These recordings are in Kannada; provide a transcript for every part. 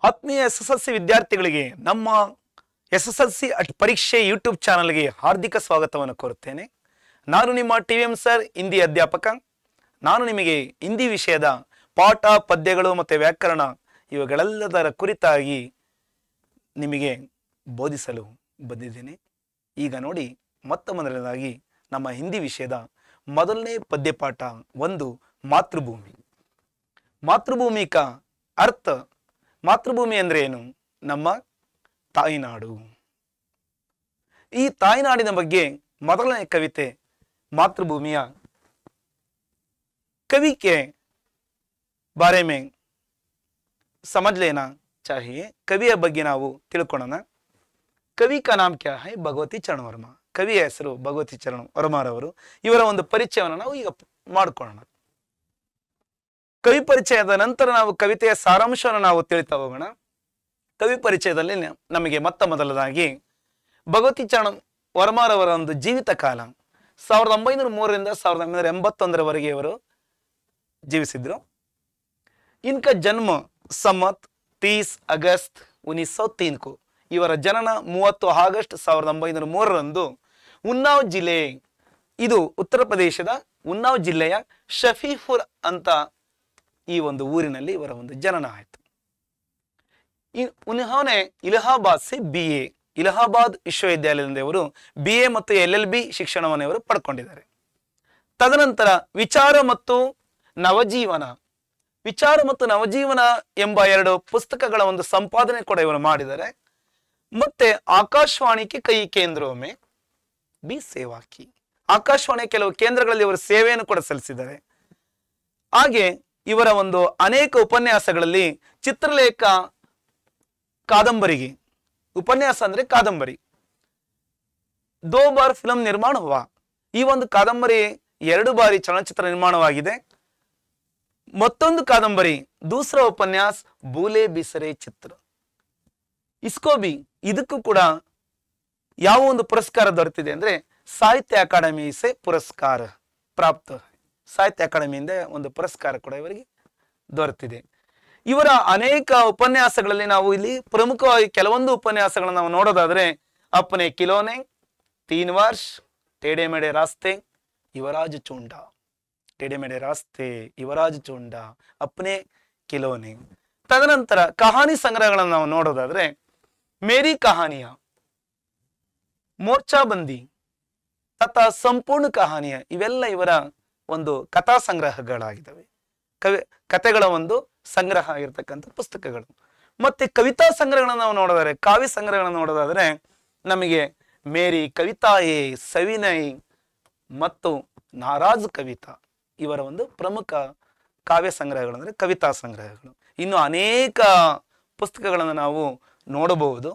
ಆತ್ಮೀಯ ಎಸ್ಎಸ್ಎಲ್ಸಿ ವಿದ್ಯಾರ್ಥಿಗಳಿಗೆ ನಮ್ಮ ಎಸ್ಎಸ್ಎಲ್ಸಿ ಪರೀಕ್ಷೆ ಯೂಟ್ಯೂಬ್ ಚಾನಲ್ಗೆ ಹಾರ್ದಿಕ ಸ್ವಾಗತವನ್ನು ಕೋರುತ್ತೇನೆ. ನಾನು ನಿಮ್ಮ ಟಿವಿಎಂ ಸರ್, ಹಿಂದಿ ಅಧ್ಯಾಪಕ. ನಾನು ನಿಮಗೆ ಹಿಂದಿ ವಿಷಯದ ಪಾಠ, ಪದ್ಯಗಳು ಮತ್ತು ವ್ಯಾಕರಣ ಇವುಗಳೆಲ್ಲದರ ಕುರಿತಾಗಿ ನಿಮಗೆ ಬೋಧಿಸಲು ಬಂದಿದ್ದೇನೆ. ಈಗ ನೋಡಿ, ಮೊದಲನೇದಾಗಿ ನಮ್ಮ ಹಿಂದಿ ವಿಷಯದ ಮೊದಲನೇ ಪದ್ಯಪಾಠ 1 ಮಾತೃಭೂಮಿ. ಮಾತೃಭೂಮಿ ಕಾ ಅರ್ಥ. ಮಾತೃಭೂಮಿ ಅಂದ್ರೆ ಏನು? ನಮ್ಮ ತಾಯಿನಾಡು. ಈ ತಾಯಿನಾಡಿನ ಬಗ್ಗೆ ಮೊದಲನೇ ಕವಿತೆ ಮಾತೃಭೂಮಿಯ कवि के बारे में समझ लेना चाहिए. कविಯ ಬಗ್ಗೆ ನಾವು ತಿಳ್ಕೊಳ್ಳೋಣ. ಕವಿ का नाम क्या है? ಭಗವತಿ ಚರಣ್ ವರ್ಮಾ. ಕವಿಯ ಹೆಸರು ಭಗವತಿ ಚರಣ್ ವರ್ಮಾರವರು. ಇವರ ಒಂದು ಪರಿಚಯವನ್ನು ನಾವು ಈಗ ಮಾಡಿಕೊಳ್ಳೋಣ. ಕವಿ ಪರಿಚಯದ ನಂತರ ನಾವು ಕವಿತೆಯ ಸಾರಾಂಶವನ್ನು ನಾವು ತಿಳಿತಾ ಹೋಗೋಣ. ಕವಿ ಪರಿಚಯದಲ್ಲಿ ನಮಗೆ ಮೊದಲದಾಗಿ ಭಗವತಿ ಚರಣ್ ವರ್ಮಾರವರ ಒಂದು ಜೀವಿತ ಕಾಲ 1903 ರಿಂದ 1981 ಇವರು जीविसिद्रो. इनका जन्म सम्मत 30 अगस्त 1903 को. ಇವರ ಜನನ 30 ಆಗಸ್ಟ್ 1903 ಉನ್ನಾವ್ ಜಿಲ್ಲೆ, ಇದು ಉತ್ತರ ಪ್ರದೇಶದ ಉನ್ನಾವ್ ಜಿಲ್ಲೆಯ ಶಫೀಪುರ್ ಅಂತ ಈ ಒಂದು ಊರಿನಲ್ಲಿ ಇವರ ಒಂದು ಜನನ ಆಯಿತು. ಉನ್ಹೋನೆ ಇಲಹಾಬಾದ್ ಸೆ BA, ಇಲಹಾಬಾದ್ ವಿಶ್ವವಿದ್ಯಾಲಯದಿಂದ ಇವರು BA ಮತ್ತು LLB ಶಿಕ್ಷಣವನ್ನು ಇವರು ಪಡ್ಕೊಂಡಿದ್ದಾರೆ. ತದನಂತರ ವಿಚಾರ ಮತ್ತು ನವಜೀವನ, ವಿಚಾರ ಮತ್ತು ನವಜೀವನ ಎಂಬ 2 ಪುಸ್ತಕಗಳ ಒಂದು ಸಂಪಾದನೆ ಕೂಡ ಇವರು ಮಾಡಿದ್ದಾರೆ. ಮತ್ತೆ ಆಕಾಶವಾಣಿಗೆ ಕೈ ಕೇಂದ್ರವೊಮ್ಮೆ ಬಿ ಸೇವಾಕಿ, ಆಕಾಶವಾಣಿಯ ಕೆಲವು ಕೇಂದ್ರಗಳಲ್ಲಿ ಇವರು ಸೇವೆಯನ್ನು ಕೂಡ ಸಲ್ಲಿಸಿದ್ದಾರೆ. ಹಾಗೆ ಇವರ ಒಂದು ಅನೇಕ ಉಪನ್ಯಾಸಗಳಲ್ಲಿ ಚಿತ್ರಲೇಖ ಕಾದಂಬರಿಗೆ, ಉಪನ್ಯಾಸ ಅಂದ್ರೆ ಕಾದಂಬರಿ, 2 ಬಾರ್ ಫಿಲ್ಮ್ ನಿರ್ಮಾಣ ಹುವಾ, ಈ ಒಂದು ಕಾದಂಬರಿ 2 ಬಾರಿ ಚಲನಚಿತ್ರ ನಿರ್ಮಾಣವಾಗಿದೆ. ಮತ್ತೊಂದು ಕಾದಂಬರಿ ದೂಸರಾ ಉಪನ್ಯಾಸ ಬೂಲೆ ಬಿಸರೆ ಚಿತ್ರ, ಇಸ್ಕೋ ಬಿ, ಇದಕ್ಕೂ ಕೂಡ ಯಾವ ಒಂದು ಪುರಸ್ಕಾರ ದೊರೆತಿದೆ ಅಂದ್ರೆ ಸಾಹಿತ್ಯ ಅಕಾಡೆಮಿ ಸೆ ಪುರಸ್ಕಾರ ಪ್ರಾಪ್ತ, ಸಾಹಿತ್ಯ ಅಕಾಡೆಮಿಯಿಂದ ಒಂದು ಪುರಸ್ಕಾರ ಕೂಡ ಇವರಿಗೆ ದೊರೆತಿದೆ. ಇವರ ಅನೇಕ ಉಪನ್ಯಾಸಗಳಲ್ಲಿ ನಾವು ಇಲ್ಲಿ ಪ್ರಮುಖವಾಗಿ ಕೆಲವೊಂದು ಉಪನ್ಯಾಸಗಳನ್ನು ನಾವು ನೋಡೋದಾದ್ರೆ ಅಪ್ಪನೆ ಕಿಲೋನೆ, 3 ವರ್ಷ, ಟೇಡೆ ಮೇಡೆ ರಾಸ್ತೆ, ಯುವರಾಜ ಚೂಂಡ, ಟೇಡೆ ಮೇಡೆ ರಾಸ್ತೆ, ಯುವರಾಜ ಚೂಂಡ, ಅಪ್ಪನೆ ಕಿಲೋನೆ. ತದನಂತರ ಕಹಾನಿ ಸಂಗ್ರಹಗಳನ್ನು ನಾವು ನೋಡೋದಾದ್ರೆ ಮೇರಿ ಕಹಾನಿಯ, ಮೋರ್ಚಾ ಬಂದಿ ತಥಾ ಸಂಪೂರ್ಣ ಕಹಾನಿಯ, ಇವೆಲ್ಲ ಇವರ ಒಂದು ಕಥಾ ಸಂಗ್ರಹಗಳಾಗಿದ್ದಾವೆ. ಕಥೆಗಳ ಒಂದು ಸಂಗ್ರಹ ಆಗಿರ್ತಕ್ಕಂಥ ಪುಸ್ತಕಗಳು. ಮತ್ತೆ ಕವಿತಾ ಸಂಗ್ರಹಗಳನ್ನು ನಾವು ನೋಡೋದಾದ್ರೆ, ಕಾವ್ಯ ಸಂಗ್ರಹಗಳನ್ನು ನೋಡೋದಾದ್ರೆ ನಮಗೆ ಮೇರಿ ಕವಿತಾಯೇ, ಸವಿನೈ ಮತ್ತು ನಾರಾಜ್ ಕವಿತಾ ಇವರ ಒಂದು ಪ್ರಮುಖ ಕಾವ್ಯ ಸಂಗ್ರಹಗಳು ಅಂದ್ರೆ ಕವಿತಾ ಸಂಗ್ರಹಗಳು. ಇನ್ನು ಅನೇಕ ಪುಸ್ತಕಗಳನ್ನು ನಾವು ನೋಡಬಹುದು.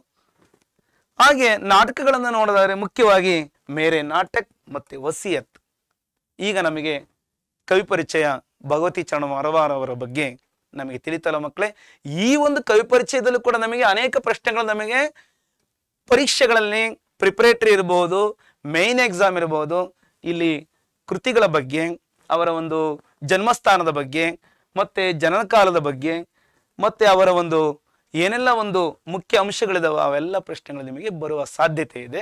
ಹಾಗೆ ನಾಟಕಗಳನ್ನು ನೋಡೋದಾದ್ರೆ ಮುಖ್ಯವಾಗಿ ಮೇರೆ ನಾಟಕ್ ಮತ್ತೆ ವಸಿಯತ್. ಈಗ ನಮಗೆ ಕವಿ ಪರಿಚಯ ಭಗವತಿ ಚರಣ್ ವರ್ಮಾರ್ ಅವರ ಬಗ್ಗೆ ನಮಗೆ ತಿಳಿತಲ್ಲ ಮಕ್ಕಳೇ. ಈ ಒಂದು ಕವಿ ಪರಿಚಯದಲ್ಲೂ ಕೂಡ ನಮಗೆ ಅನೇಕ ಪ್ರಶ್ನೆಗಳು ನಮಗೆ ಪರೀಕ್ಷೆಗಳಲ್ಲಿ ಪ್ರಿಪರೇಟರಿ ಇರಬಹುದು, ಮೇನ್ ಎಕ್ಸಾಮ್ ಇರಬಹುದು, ಇಲ್ಲಿ ಕೃತಿಗಳ ಬಗ್ಗೆ, ಅವರ ಒಂದು ಜನ್ಮಸ್ಥಾನದ ಬಗ್ಗೆ, ಮತ್ತೆ ಜನನ ಕಾಲದ ಬಗ್ಗೆ, ಮತ್ತೆ ಅವರ ಒಂದು ಏನೆಲ್ಲ ಒಂದು ಮುಖ್ಯ ಅಂಶಗಳಿದಾವೆ ಅವೆಲ್ಲ ಪ್ರಶ್ನೆಗಳು ನಿಮಗೆ ಬರುವ ಸಾಧ್ಯತೆ ಇದೆ.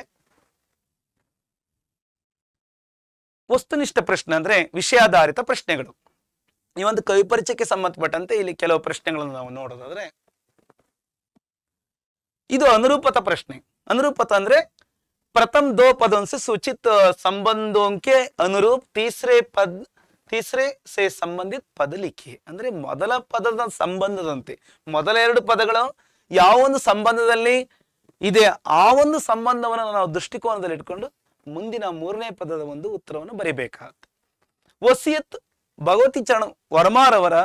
ವಸ್ತುನಿಷ್ಠ ಪ್ರಶ್ನೆ ಅಂದ್ರೆ ವಿಷಯಾಧಾರಿತ ಪ್ರಶ್ನೆಗಳು. ಈ ಒಂದು ಕವಿ ಪರಿಚಯಕ್ಕೆ ಸಂಬಂಧಪಟ್ಟಂತೆ ಇಲ್ಲಿ ಕೆಲವು ಪ್ರಶ್ನೆಗಳನ್ನು ನಾವು ನೋಡೋದಾದ್ರೆ, ಇದು ಅನುರೂಪತ ಪ್ರಶ್ನೆ. ಅನುರೂಪತ ಅಂದ್ರೆ प्रथम 2 पदों से सूचित संबंधों के अनुरूप तीसरे से संबंधित पद लिखिए. ಅಂದ್ರೆ ಮೊದಲ ಪದದ ಸಂಬಂಧದಂತೆ ಮೊದಲ 2 ಪದಗಳು ಯಾವ ಒಂದು ಸಂಬಂಧದಲ್ಲಿ ಇದೆ ಆ ಒಂದು ಸಂಬಂಧವನ್ನು ನಾವು ದೃಷ್ಟಿಕೋನದಲ್ಲಿ ಇಟ್ಕೊಂಡು ಮುಂದಿನ 3ನೇ ಪದದ ಒಂದು ಉತ್ತರವನ್ನು ಬರೀಬೇಕಾಗುತ್ತೆ. ವಸಿಯತ್ ಭಗವತಿ ಚರಣ್ ವರ್ಮಾರ್ ಅವರ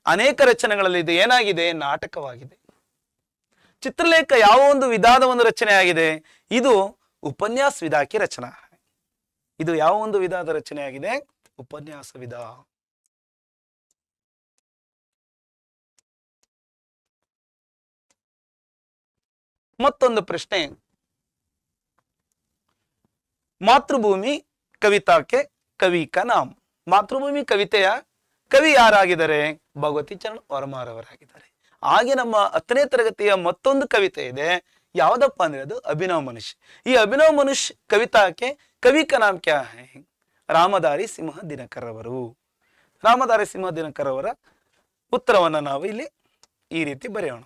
ಅನೇಕ ರಚನೆಗಳಲ್ಲಿ ಇದು ಏನಾಗಿದೆ? ನಾಟಕವಾಗಿದೆ. ಚಿತ್ರಲೇಖ ಯಾವ ಒಂದು ವಿಧಾದ ಒಂದು ರಚನೆ ಆಗಿದೆ? ಇದು ಉಪನ್ಯಾಸ ವಿಧಾ ಕಿ ರಚನಾ. ಇದು ಯಾವ ಒಂದು ವಿಧಾದ ರಚನೆ ಆಗಿದೆ? ಉಪನ್ಯಾಸ ವಿಧ. ಮತ್ತೊಂದು ಪ್ರಶ್ನೆ, ಮಾತೃಭೂಮಿ ಕವಿತಾಕ್ಕೆ ಕವಿ ಕಾ ನಾಮ್. ಮಾತೃಭೂಮಿ ಕವಿತೆಯ ಕವಿ ಯಾರಾಗಿದ್ದಾರೆ? ಭಗವತಿ ಚರಣ್ ವರ್ಮಾರ್ ಅವರಾಗಿದ್ದಾರೆ. ಹಾಗೆ ನಮ್ಮ 10ನೇ ತರಗತಿಯ ಮತ್ತೊಂದು ಕವಿತೆ ಇದೆ, ಯಾವ್ದಪ್ಪ ಅಂದ್ರೆ ಅದು ಅಭಿನವ್ ಮನುಷ್ಯ. ಈ ಅಭಿನವ್ ಮನುಷ್ಯ ಕವಿತಾಕ್ಕೆ ಕವಿ ಕಾ ನಾಮ್ ಕ್ಯಾ ಹೈ? ರಾಮಧಾರಿ ಸಿಂಹ ದಿನಕರ್ ಅವರು. ರಾಮಧಾರಿ ಸಿಂಹ ದಿನಕರ್ ಅವರ ಉತ್ತರವನ್ನ ನಾವು ಇಲ್ಲಿ ಈ ರೀತಿ ಬರೆಯೋಣ.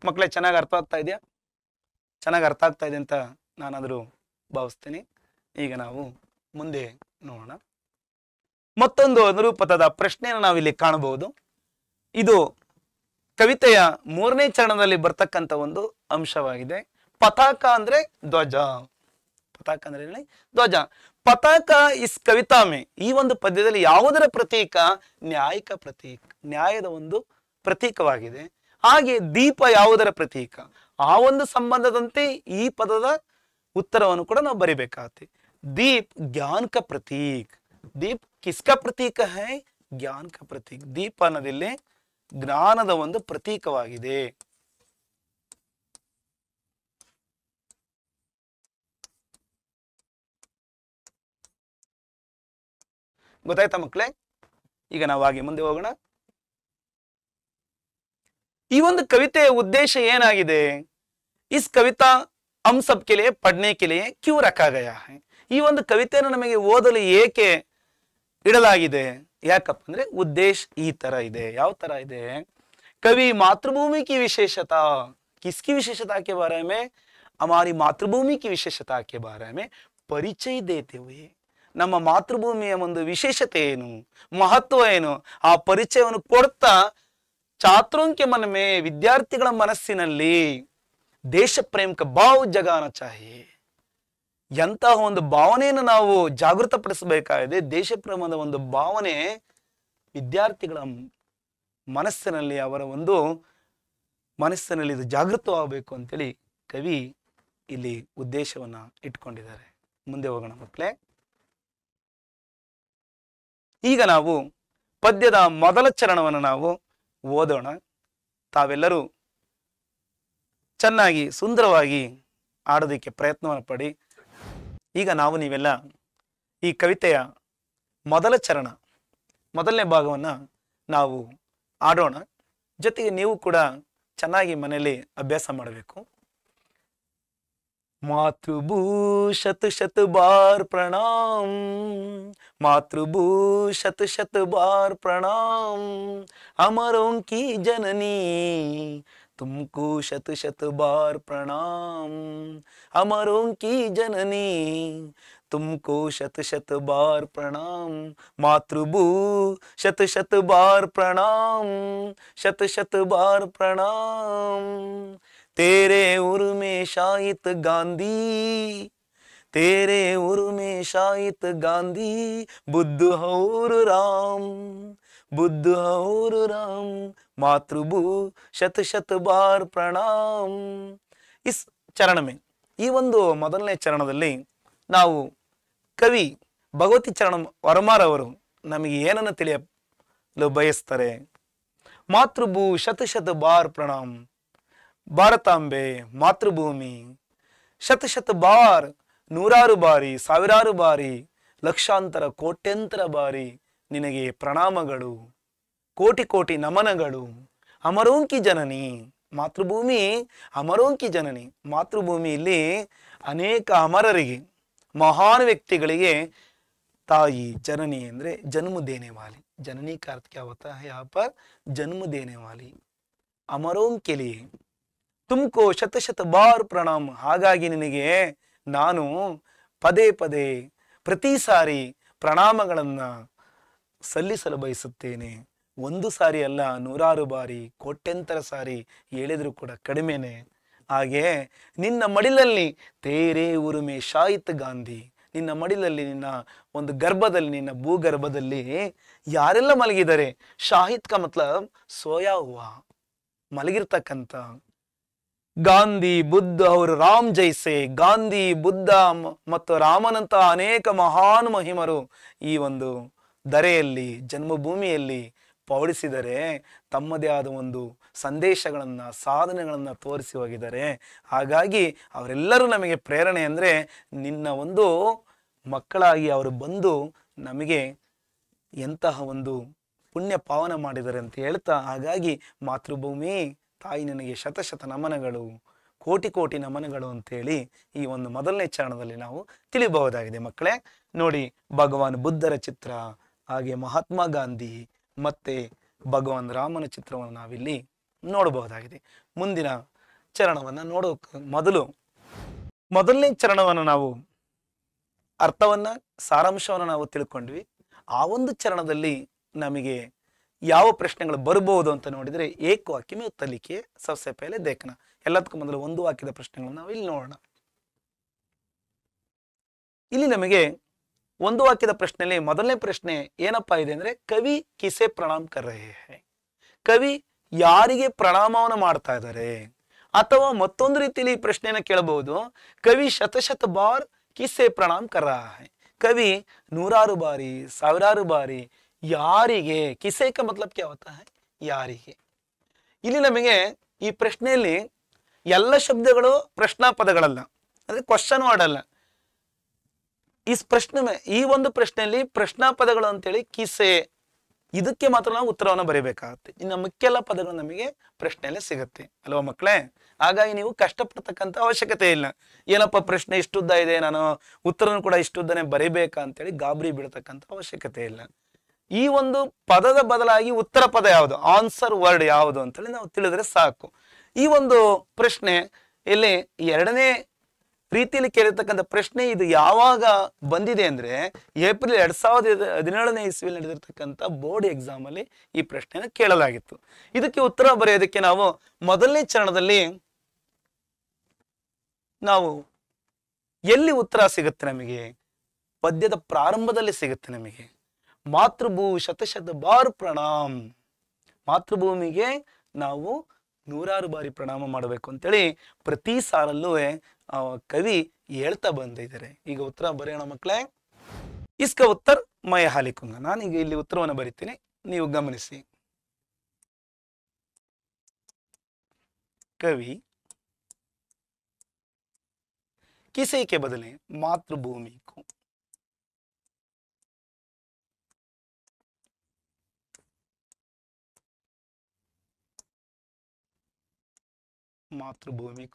ಮಕ್ಕಳೇ, ಚೆನ್ನಾಗಿ ಅರ್ಥ ಆಗ್ತಾ ಇದೆಯಾ? ಚೆನ್ನಾಗಿ ಅರ್ಥ ಆಗ್ತಾ ಇದೆ ಅಂತ ನಾನಾದರೂ ಭಾವಿಸ್ತೀನಿ. ಈಗ ನಾವು ಮುಂದೆ ನೋಡೋಣ. ಮತ್ತೊಂದು ಅನುರೂಪದ ಪ್ರಶ್ನೆಯನ್ನು ನಾವಿಲ್ಲಿ ಕಾಣಬಹುದು. ಇದು ಕವಿತೆಯ 3ನೇ ಚರಣದಲ್ಲಿ ಬರ್ತಕ್ಕಂಥ ಒಂದು ಅಂಶವಾಗಿದೆ. ಪತಾಕ ಅಂದ್ರೆ ಧ್ವಜ. ಪತಾಕ ಅಂದ್ರೆ ಹೇಳಿ ಧ್ವಜ. ಪತಾಕ ಇಸ್ ಕವಿತಾ ಮೇ, ಈ ಒಂದು ಪದ್ಯದಲ್ಲಿ ಯಾವುದರ ಪ್ರತೀಕ? ನ್ಯಾಯಿಕ ಪ್ರತೀಕ, ನ್ಯಾಯದ ಒಂದು ಪ್ರತೀಕವಾಗಿದೆ. ಹಾಗೆ ದೀಪ ಯಾವುದರ ಪ್ರತೀಕ? ಆ ಒಂದು ಸಂಬಂಧದಂತೆ ಈ ಪದದ ಉತ್ತರವನ್ನು ಕೂಡ ನಾವು ಬರಿಬೇಕಾಗುತ್ತೆ. ದೀಪ್ ಜ್ಞಾನ ಕ ಪ್ರತೀಕ್. ದೀಪ್ ಕಿಸ್ಕ ಪ್ರತೀಕ ಹೈ? ಜ್ಞಾನ ಕ ಪ್ರತೀಕ್. ದೀಪ ಅನ್ನೋದಿಲ್ಲಿ ಜ್ಞಾನದ ಒಂದು ಪ್ರತೀಕವಾಗಿದೆ. ಗೊತ್ತಾಯ್ತಾ ಮಕ್ಕಳೇ? ಈಗ ನಾವು ಹಾಗೆ ಮುಂದೆ ಹೋಗೋಣ. ಈ ಒಂದು ಕವಿತೆಯ ಉದ್ದೇಶ ಏನಾಗಿದೆ? ಇಸ್ ಕವಿತಾ ಹಮ್ ಸಬ್ ಕೆ ಲಿಯೆ ಪढ़ने के लिए क्यों रखा गया है? ಈ ಒಂದು ಕವಿತೆಯನ್ನು ನಮಗೆ ಓದಲು ಏಕೆ ಇಡಲಾಗಿದೆ? ಯಾಕಪ್ಪ ಅಂದ್ರೆ ಉದ್ದೇಶ ಈ ತರ ಇದೆ. ಯಾವ ತರ ಇದೆ? कवि मातृभूमि की विशेषता, किसकी विशेषता के बारे में? हमारी मातृभूमि की विशेषता के बारे में परिचय देते हुए, ನಮ್ಮ ಮಾತೃಭೂಮಿಯ ಒಂದು ವಿಶೇಷತೆ ಏನು, ಮಹತ್ವ ಏನು, ಆ ಪರಿಚಯವನ್ನು ಕೊಡ್ತಾ छात्रों के मन में, ವಿದ್ಯಾರ್ಥಿಗಳ ಮನಸ್ಸಿನಲ್ಲಿ ದೇಶ ಪ್ರೇಮ ಕ ಭಾವ ಜಗಾನ ಚಾಹಿಯೆ, ಎಂತಹ ಒಂದು ಭಾವನೆಯನ್ನು ನಾವು ಜಾಗೃತಪಡಿಸಬೇಕಾಗಿದೆ. ದೇಶ ಪ್ರೇಮದ ಒಂದು ಭಾವನೆ ವಿದ್ಯಾರ್ಥಿಗಳ ಮನಸ್ಸಿನಲ್ಲಿ, ಅವರ ಒಂದು ಮನಸ್ಸಿನಲ್ಲಿ ಇದು ಜಾಗೃತವಾಗಬೇಕು ಅಂತೇಳಿ ಕವಿ ಇಲ್ಲಿ ಉದ್ದೇಶವನ್ನ ಇಟ್ಕೊಂಡಿದ್ದಾರೆ. ಮುಂದೆ ಹೋಗೋಣ ಮಕ್ಕಳೇ. ಈಗ ನಾವು ಪದ್ಯದ ಮೊದಲ ಚರಣವನ್ನು ನಾವು ಓದೋಣ. ತಾವೆಲ್ಲರೂ ಚೆನ್ನಾಗಿ ಸುಂದರವಾಗಿ ಆಡೋದಕ್ಕೆ ಪ್ರಯತ್ನವನ್ನು ಪಡಿ. ಈಗ ನಾವು ನೀವೆಲ್ಲ ಈ ಕವಿತೆಯ ಮೊದಲ ಚರಣ, ಮೊದಲನೇ ಭಾಗವನ್ನ ನಾವು ಆಡೋಣ. ಜೊತೆಗೆ ನೀವು ಕೂಡ ಚೆನ್ನಾಗಿ ಮನೆಯಲ್ಲಿ ಅಭ್ಯಾಸ ಮಾಡಬೇಕು. मातृभू शत शत बार प्रणाम, मातृभू शत शत बार प्रणाम, अमरों की जननी तुमको शत शत बार प्रणाम, अमरों की जननी तुमको शत शत बार प्रणाम, मातृभू शत शत बार प्रणाम, शत शत बार प्रणाम, तेरे उर में शाहिद गांधी, तेरे उर में शाहिद गांधी, बुद्ध और राम, बुद्ध और राम, मातृभू शत शत बार प्रणाम. इस चरण में, ಈ ಒಂದು ಮೊದಲನೇ ಚರಣದಲ್ಲಿ ನಾವು ಕವಿ ಭಗವತಿ ಚರಣ ವರ್ಮಾರ್ ಅವರು ನಮಗೆ ಏನನ್ನು ತಿಳಿಯಲು ಬಯಸ್ತಾರೆ? ಮಾತೃಭೂ ಶತ ಶತ ಬಾರ್ ಪ್ರಣಾಮ್, ಭಾರತಾಂಬೆ ಮಾತೃಭೂಮಿ ಶತ ಶತ ಬಾರ್, ನೂರಾರು ಬಾರಿ, ಸಾವಿರಾರು ಬಾರಿ, ಲಕ್ಷಾಂತರ ಕೋಟ್ಯಂತರ ಬಾರಿ ನಿನಗೆ ಪ್ರಣಾಮಗಳು, ಕೋಟಿ ಕೋಟಿ ನಮನಗಳು. ಅಮರೋಂಕಿ ಜನನಿ, ಮಾತೃಭೂಮಿ ಅಮರೋಂಕಿ ಜನನಿ. ಮಾತೃಭೂಮಿಯಲ್ಲಿ ಅನೇಕ ಅಮರರಿಗೆ, ಮಹಾನ್ ವ್ಯಕ್ತಿಗಳಿಗೆ ತಾಯಿ. ಜನನಿ ಅಂದ್ರೆ ಜನ್ಮ ದೇನೆ ವಾಲಿ, ಜನನಿ का अर्थ क्या होता है यहाँ पर? जन्म देने वाली. ಅಮರೋಂ के लिए ತುಮಕೋ ಶತ ಶತ ಬಾರ್ ಪ್ರಣಾಮ್. ಹಾಗಾಗಿ ನಿನಗೆ ನಾನು ಪದೇ ಪದೇ ಪ್ರತಿ ಸಾರಿ ಪ್ರಣಾಮಗಳನ್ನ ಸಲ್ಲಿಸಲು ಬಯಸುತ್ತೇನೆ. ಒಂದು ಸಾರಿ ಅಲ್ಲ, ನೂರಾರು ಬಾರಿ, ಕೋಟ್ಯಂತರ ಸಾರಿ ಹೇಳಿದ್ರು ಕೂಡ ಕಡಿಮೆನೆ. ಹಾಗೆ ನಿನ್ನ ಮಡಿಲಲ್ಲಿ ತೇರೆ ಉರುಮೆ ಶಾಹಿತ್ ಗಾಂಧಿ, ನಿನ್ನ ಮಡಿಲಲ್ಲಿ, ನಿನ್ನ ಒಂದು ಗರ್ಭದಲ್ಲಿ, ನಿನ್ನ ಭೂಗರ್ಭದಲ್ಲಿ ಯಾರೆಲ್ಲ ಮಲಗಿದ್ದಾರೆ? ಶಾಹಿದ್ ಕ ಮತ್ಲಬ್ ಸೋಯಾ ಹುವಾ, ಮಲಗಿರ್ತಕ್ಕಂಥ. ಗಾಂಧಿ, ಬುದ್ಧ ಅವರು ರಾಮ್ ಜೈಸೆ, ಗಾಂಧಿ, ಬುದ್ಧ ಮತ್ತು ರಾಮನಂತಹ ಅನೇಕ ಮಹಾನ್ ಮಹಿಮರು ಈ ಒಂದು ಧರೆಯಲ್ಲಿ, ಜನ್ಮಭೂಮಿಯಲ್ಲಿ ಪೌಡಿಸಿದರೆ ತಮ್ಮದೇ ಆದ ಒಂದು ಸಂದೇಶಗಳನ್ನ ಸಾಧನೆಗಳನ್ನ ತೋರಿಸಿ ಹೋಗಿದ್ದಾರೆ. ಹಾಗಾಗಿ ಅವರೆಲ್ಲರೂ ನಮಗೆ ಪ್ರೇರಣೆ. ಅಂದರೆ ನಿನ್ನ ಒಂದು ಮಕ್ಕಳಾಗಿ ಅವರು ಬಂದು ನಮಗೆ ಎಂತಹ ಒಂದು ಪುಣ್ಯ ಪಾವನ ಮಾಡಿದ್ದಾರೆ ಅಂತ ಹೇಳ್ತಾ, ಹಾಗಾಗಿ ಮಾತೃಭೂಮಿ ತಾಯಿ ನನಗೆ ಶತಶತ ನಮನಗಳು, ಕೋಟಿ ಕೋಟಿ ನಮನಗಳು ಅಂತೇಳಿ ಈ ಒಂದು ಮೊದಲನೇ ಚರಣದಲ್ಲಿ ನಾವು ತಿಳಿಬಹುದಾಗಿದೆ. ಮಕ್ಕಳೇ ನೋಡಿ, ಭಗವಾನ್ ಬುದ್ಧರ ಚಿತ್ರ, ಹಾಗೆ ಮಹಾತ್ಮ ಗಾಂಧಿ ಮತ್ತೆ ಭಗವಾನ್ ರಾಮನ ಚಿತ್ರವನ್ನು ನಾವಿಲ್ಲಿ ನೋಡಬಹುದಾಗಿದೆ. ಮುಂದಿನ ಚರಣವನ್ನು ನೋಡೋಕೆ ಮೊದಲನೇ ಚರಣವನ್ನು ನಾವು ಅರ್ಥವನ್ನ ಸಾರಾಂಶವನ್ನು ನಾವು ತಿಳ್ಕೊಂಡ್ವಿ. ಆ ಒಂದು ಚರಣದಲ್ಲಿ ನಮಗೆ ಯಾವ ಪ್ರಶ್ನೆಗಳು ಬರಬಹುದು ಅಂತ ನೋಡಿದ್ರೆ, ಏಕ ವಾಕ್ಯ में उत्तर लिखिए सबसे पहले देखना. ಎಲ್ಲದಕ್ಕೂ ಮೊದಲು ಒಂದು ವಾಕ್ಯದ ಪ್ರಶ್ನೆಗಳನ್ನು ನಾವು ಇಲ್ಲಿ ನೋಡೋಣ. ಇಲ್ಲಿ ನಮಗೆ ಒಂದು ವಾಕ್ಯದ ಪ್ರಶ್ನೆಯಲ್ಲಿ ಮೊದಲನೇ ಪ್ರಶ್ನೆ ಏನಪ್ಪಾ ಇದೆ ಅಂದ್ರೆ, ಕವಿ ಕಿಸೆ ಪ್ರಣಾಮ್ ಕರ್ ರಹೆ ಹೈ. ಕವಿ ಯಾರಿಗೆ ಪ್ರಣಾಮವನ್ನು ಮಾಡ್ತಾ ಇದ್ದಾರೆ? ಅಥವಾ ಮತ್ತೊಂದು ರೀತಿಯಲ್ಲಿ ಈ ಪ್ರಶ್ನೆಯನ್ನು ಕೇಳಬಹುದು, ಕವಿ ಶತಶತ ಬಾರ್ ಕಿಸೆ ಪ್ರಣಾಮ್ ಕರ್ ರಹಾ ಹೈ. ಕವಿ ನೂರಾರು ಬಾರಿ, ಸಾವಿರಾರು ಬಾರಿ ಯಾರಿಗೆ? ಕಿಸೆ का मतलब क्या होता है? ಯಾರಿಗೆ. ಇಲ್ಲಿ ನಮಗೆ ಈ ಪ್ರಶ್ನೆಯಲ್ಲಿ ಎಲ್ಲ ಶಬ್ದಗಳು ಪ್ರಶ್ನಾ ಪದಗಳಲ್ಲ, ಅಂದ್ರೆ ಕ್ವಶನ್ ವರ್ಡ್ ಅಲ್ಲ. ಈ ಒಂದು ಪ್ರಶ್ನೆಯಲ್ಲಿ ಪ್ರಶ್ನಾ ಪದಗಳು ಅಂತೇಳಿ ಕಿಸೆ, ಇದಕ್ಕೆ ಮಾತ್ರ ನಾವು ಉತ್ತರವನ್ನು ಬರೀಬೇಕಾಗುತ್ತೆ. ಇನ್ನು ಮಿಕ್ಕೆಲ್ಲ ಪದಗಳು ನಮಗೆ ಪ್ರಶ್ನೆಯಲ್ಲೇ ಸಿಗುತ್ತೆ ಅಲ್ವಾ ಮಕ್ಕಳೇ? ಹಾಗಾಗಿ ನೀವು ಕಷ್ಟಪಡ್ತಕ್ಕಂಥ ಅವಶ್ಯಕತೆ ಇಲ್ಲ. ಏನಪ್ಪ ಪ್ರಶ್ನೆ ಇಷ್ಟುದ್ದ ಇದೆ, ನಾನು ಉತ್ತರನು ಕೂಡ ಇಷ್ಟುದ್ದನೆ ಬರೀಬೇಕಾ ಅಂತೇಳಿ ಗಾಬರಿ ಬೀಳ್ತಕ್ಕಂಥ ಅವಶ್ಯಕತೆ ಇಲ್ಲ. ಈ ಒಂದು ಪದದ ಬದಲಾಗಿ ಉತ್ತರ ಪದ ಯಾವುದು, ಆನ್ಸರ್ ವರ್ಡ್ ಯಾವುದು ಅಂತೇಳಿ ನಾವು ತಿಳಿದ್ರೆ ಸಾಕು. ಈ ಒಂದು ಪ್ರಶ್ನೆ ಇಲ್ಲಿ ಎರಡನೇ ರೀತಿಯಲ್ಲಿ ಕೇಳಿರ್ತಕ್ಕಂಥ ಪ್ರಶ್ನೆ. ಇದು ಯಾವಾಗ ಬಂದಿದೆ ಅಂದ್ರೆ, ಏಪ್ರಿಲ್ 2017ನೇ ಇಸ್ವಿಯಲ್ಲಿ ನಡೆದಿರ್ತಕ್ಕಂಥ ಬೋರ್ಡ್ ಎಕ್ಸಾಮ್ ಅಲ್ಲಿ ಈ ಪ್ರಶ್ನೆನ ಕೇಳಲಾಗಿತ್ತು. ಇದಕ್ಕೆ ಉತ್ತರ ಬರೆಯೋದಕ್ಕೆ ನಾವು ಮೊದಲನೇ ಚರಣದಲ್ಲಿ ನಾವು ಎಲ್ಲಿ ಉತ್ತರ ಸಿಗುತ್ತೆ ನಮಗೆ? ಪದ್ಯದ ಪ್ರಾರಂಭದಲ್ಲಿ ಸಿಗುತ್ತೆ ನಮಗೆ. ಮಾತೃಭೂ ಶತಶತ ಬಾರ್ ಪ್ರಣಾಮ್. ಮಾತೃಭೂಮಿಗೆ ನಾವು ನೂರಾರು ಬಾರಿ ಪ್ರಣಾಮ ಮಾಡಬೇಕು ಅಂತೇಳಿ ಪ್ರತಿ ಸಾರಲ್ಲೂ ಕವಿ ಹೇಳ್ತಾ ಬಂದಿದ್ದಾರೆ. ಈಗ ಉತ್ತರ ಬರೆಯೋಣ ಮಕ್ಕಳೇ. ಇಸ್ಕ ಉತ್ತರ ಮೈ ಹಾಲಿಕುಂಗ. ನಾನೀಗ ಇಲ್ಲಿ ಉತ್ತರವನ್ನು ಬರಿತೀನಿ, ನೀವು ಗಮನಿಸಿ. ಕವಿ किसी के बदले मातृभूमि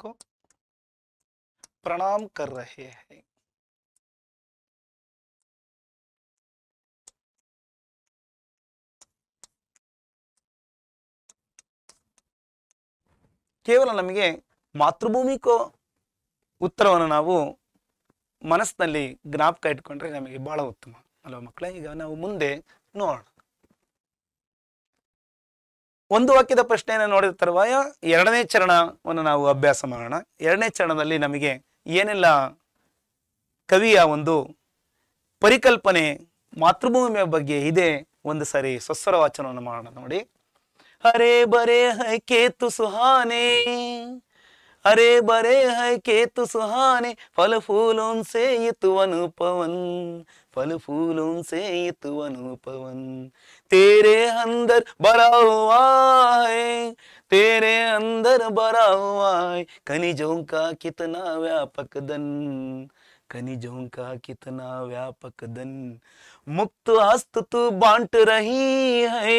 को प्रणाम कर रहे हैं. ಕೇವಲ ನಮಗೆ ಮಾತೃಭೂಮಿ ಕೋ ಉತ್ತರವನ್ನು ನಾವು ಮನಸ್ಸಿನಲ್ಲಿ ಜ್ಞಾಪಕ ಇಟ್ಕೊಂಡ್ರೆ ನಮಗೆ ಬಹಳ ಉತ್ತಮ ಅಲ್ವಾ ಮಕ್ಕಳೇ? ಈಗ ನಾವು ಮುಂದೆ ನೋಡೋಣ. ಒಂದು ವಾಕ್ಯದ ಪ್ರಶ್ನೆಯನ್ನು ನೋಡಿದ ತರುವಾಯ ಎರಡನೇ ಚರಣವನ್ನು ನಾವು ಅಭ್ಯಾಸ ಮಾಡೋಣ. ಎರಡನೇ ಚರಣದಲ್ಲಿ ನಮಗೆ ಏನೆಲ್ಲ ಕವಿಯ ಒಂದು ಪರಿಕಲ್ಪನೆ ಮಾತೃಭೂಮಿಯ ಬಗ್ಗೆ ಇದೆ ಒಂದು ಸರಿ ಸ್ವಸ್ವರ ವಾಚನವನ್ನು ಮಾಡೋಣ. ನೋಡಿ, ಹರೇ ಬರೇ ಹೈ ಕೇತು ಸುಹಾನೆ, हरे बरे है केतु सुहाने, फल फूलों से ये तुवन पवन, फल फूलों से ये तुवन पवन, तेरे अंदर बरा हुआ है, तेरे अंदर बरा हुआ है, खनिजों का कितना व्यापक धन, खनिजों का कितना व्यापक धन, मुक्त हस्त तू बांट रही है,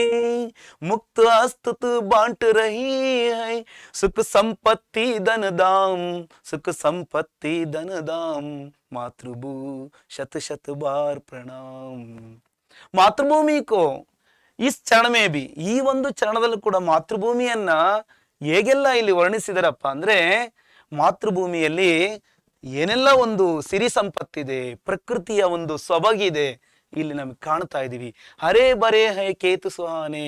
मुक्त हस्त तू बांट रही है, सुख संपत्ति धन दाम, सुख संपत्ति धन दाम, मातृभू शत शत बार प्रणाम. मातृभूमि को इस चरण में भी, ಈ ಒಂದು ಚರಣದಲ್ಲೂ ಕೂಡ ಮಾತೃಭೂಮಿಯನ್ನ ಹೇಗೆಲ್ಲ ಇಲ್ಲಿ ವರ್ಣಿಸಿದರಪ್ಪ ಅಂದ್ರೆ, ಮಾತೃಭೂಮಿಯಲ್ಲಿ ಏನೆಲ್ಲ ಒಂದು ಸಿರಿ ಸಂಪತ್ತಿದೆ, ಪ್ರಕೃತಿಯ ಒಂದು ಸೊಬಗಿದೆ ಇಲ್ಲಿ ನಮಗೆ ಕಾಣ್ತಾ ಇದೀವಿ. ಹರೇ ಬರೇ ಹೈ ಕೇತು ಸುಹಾನೆ.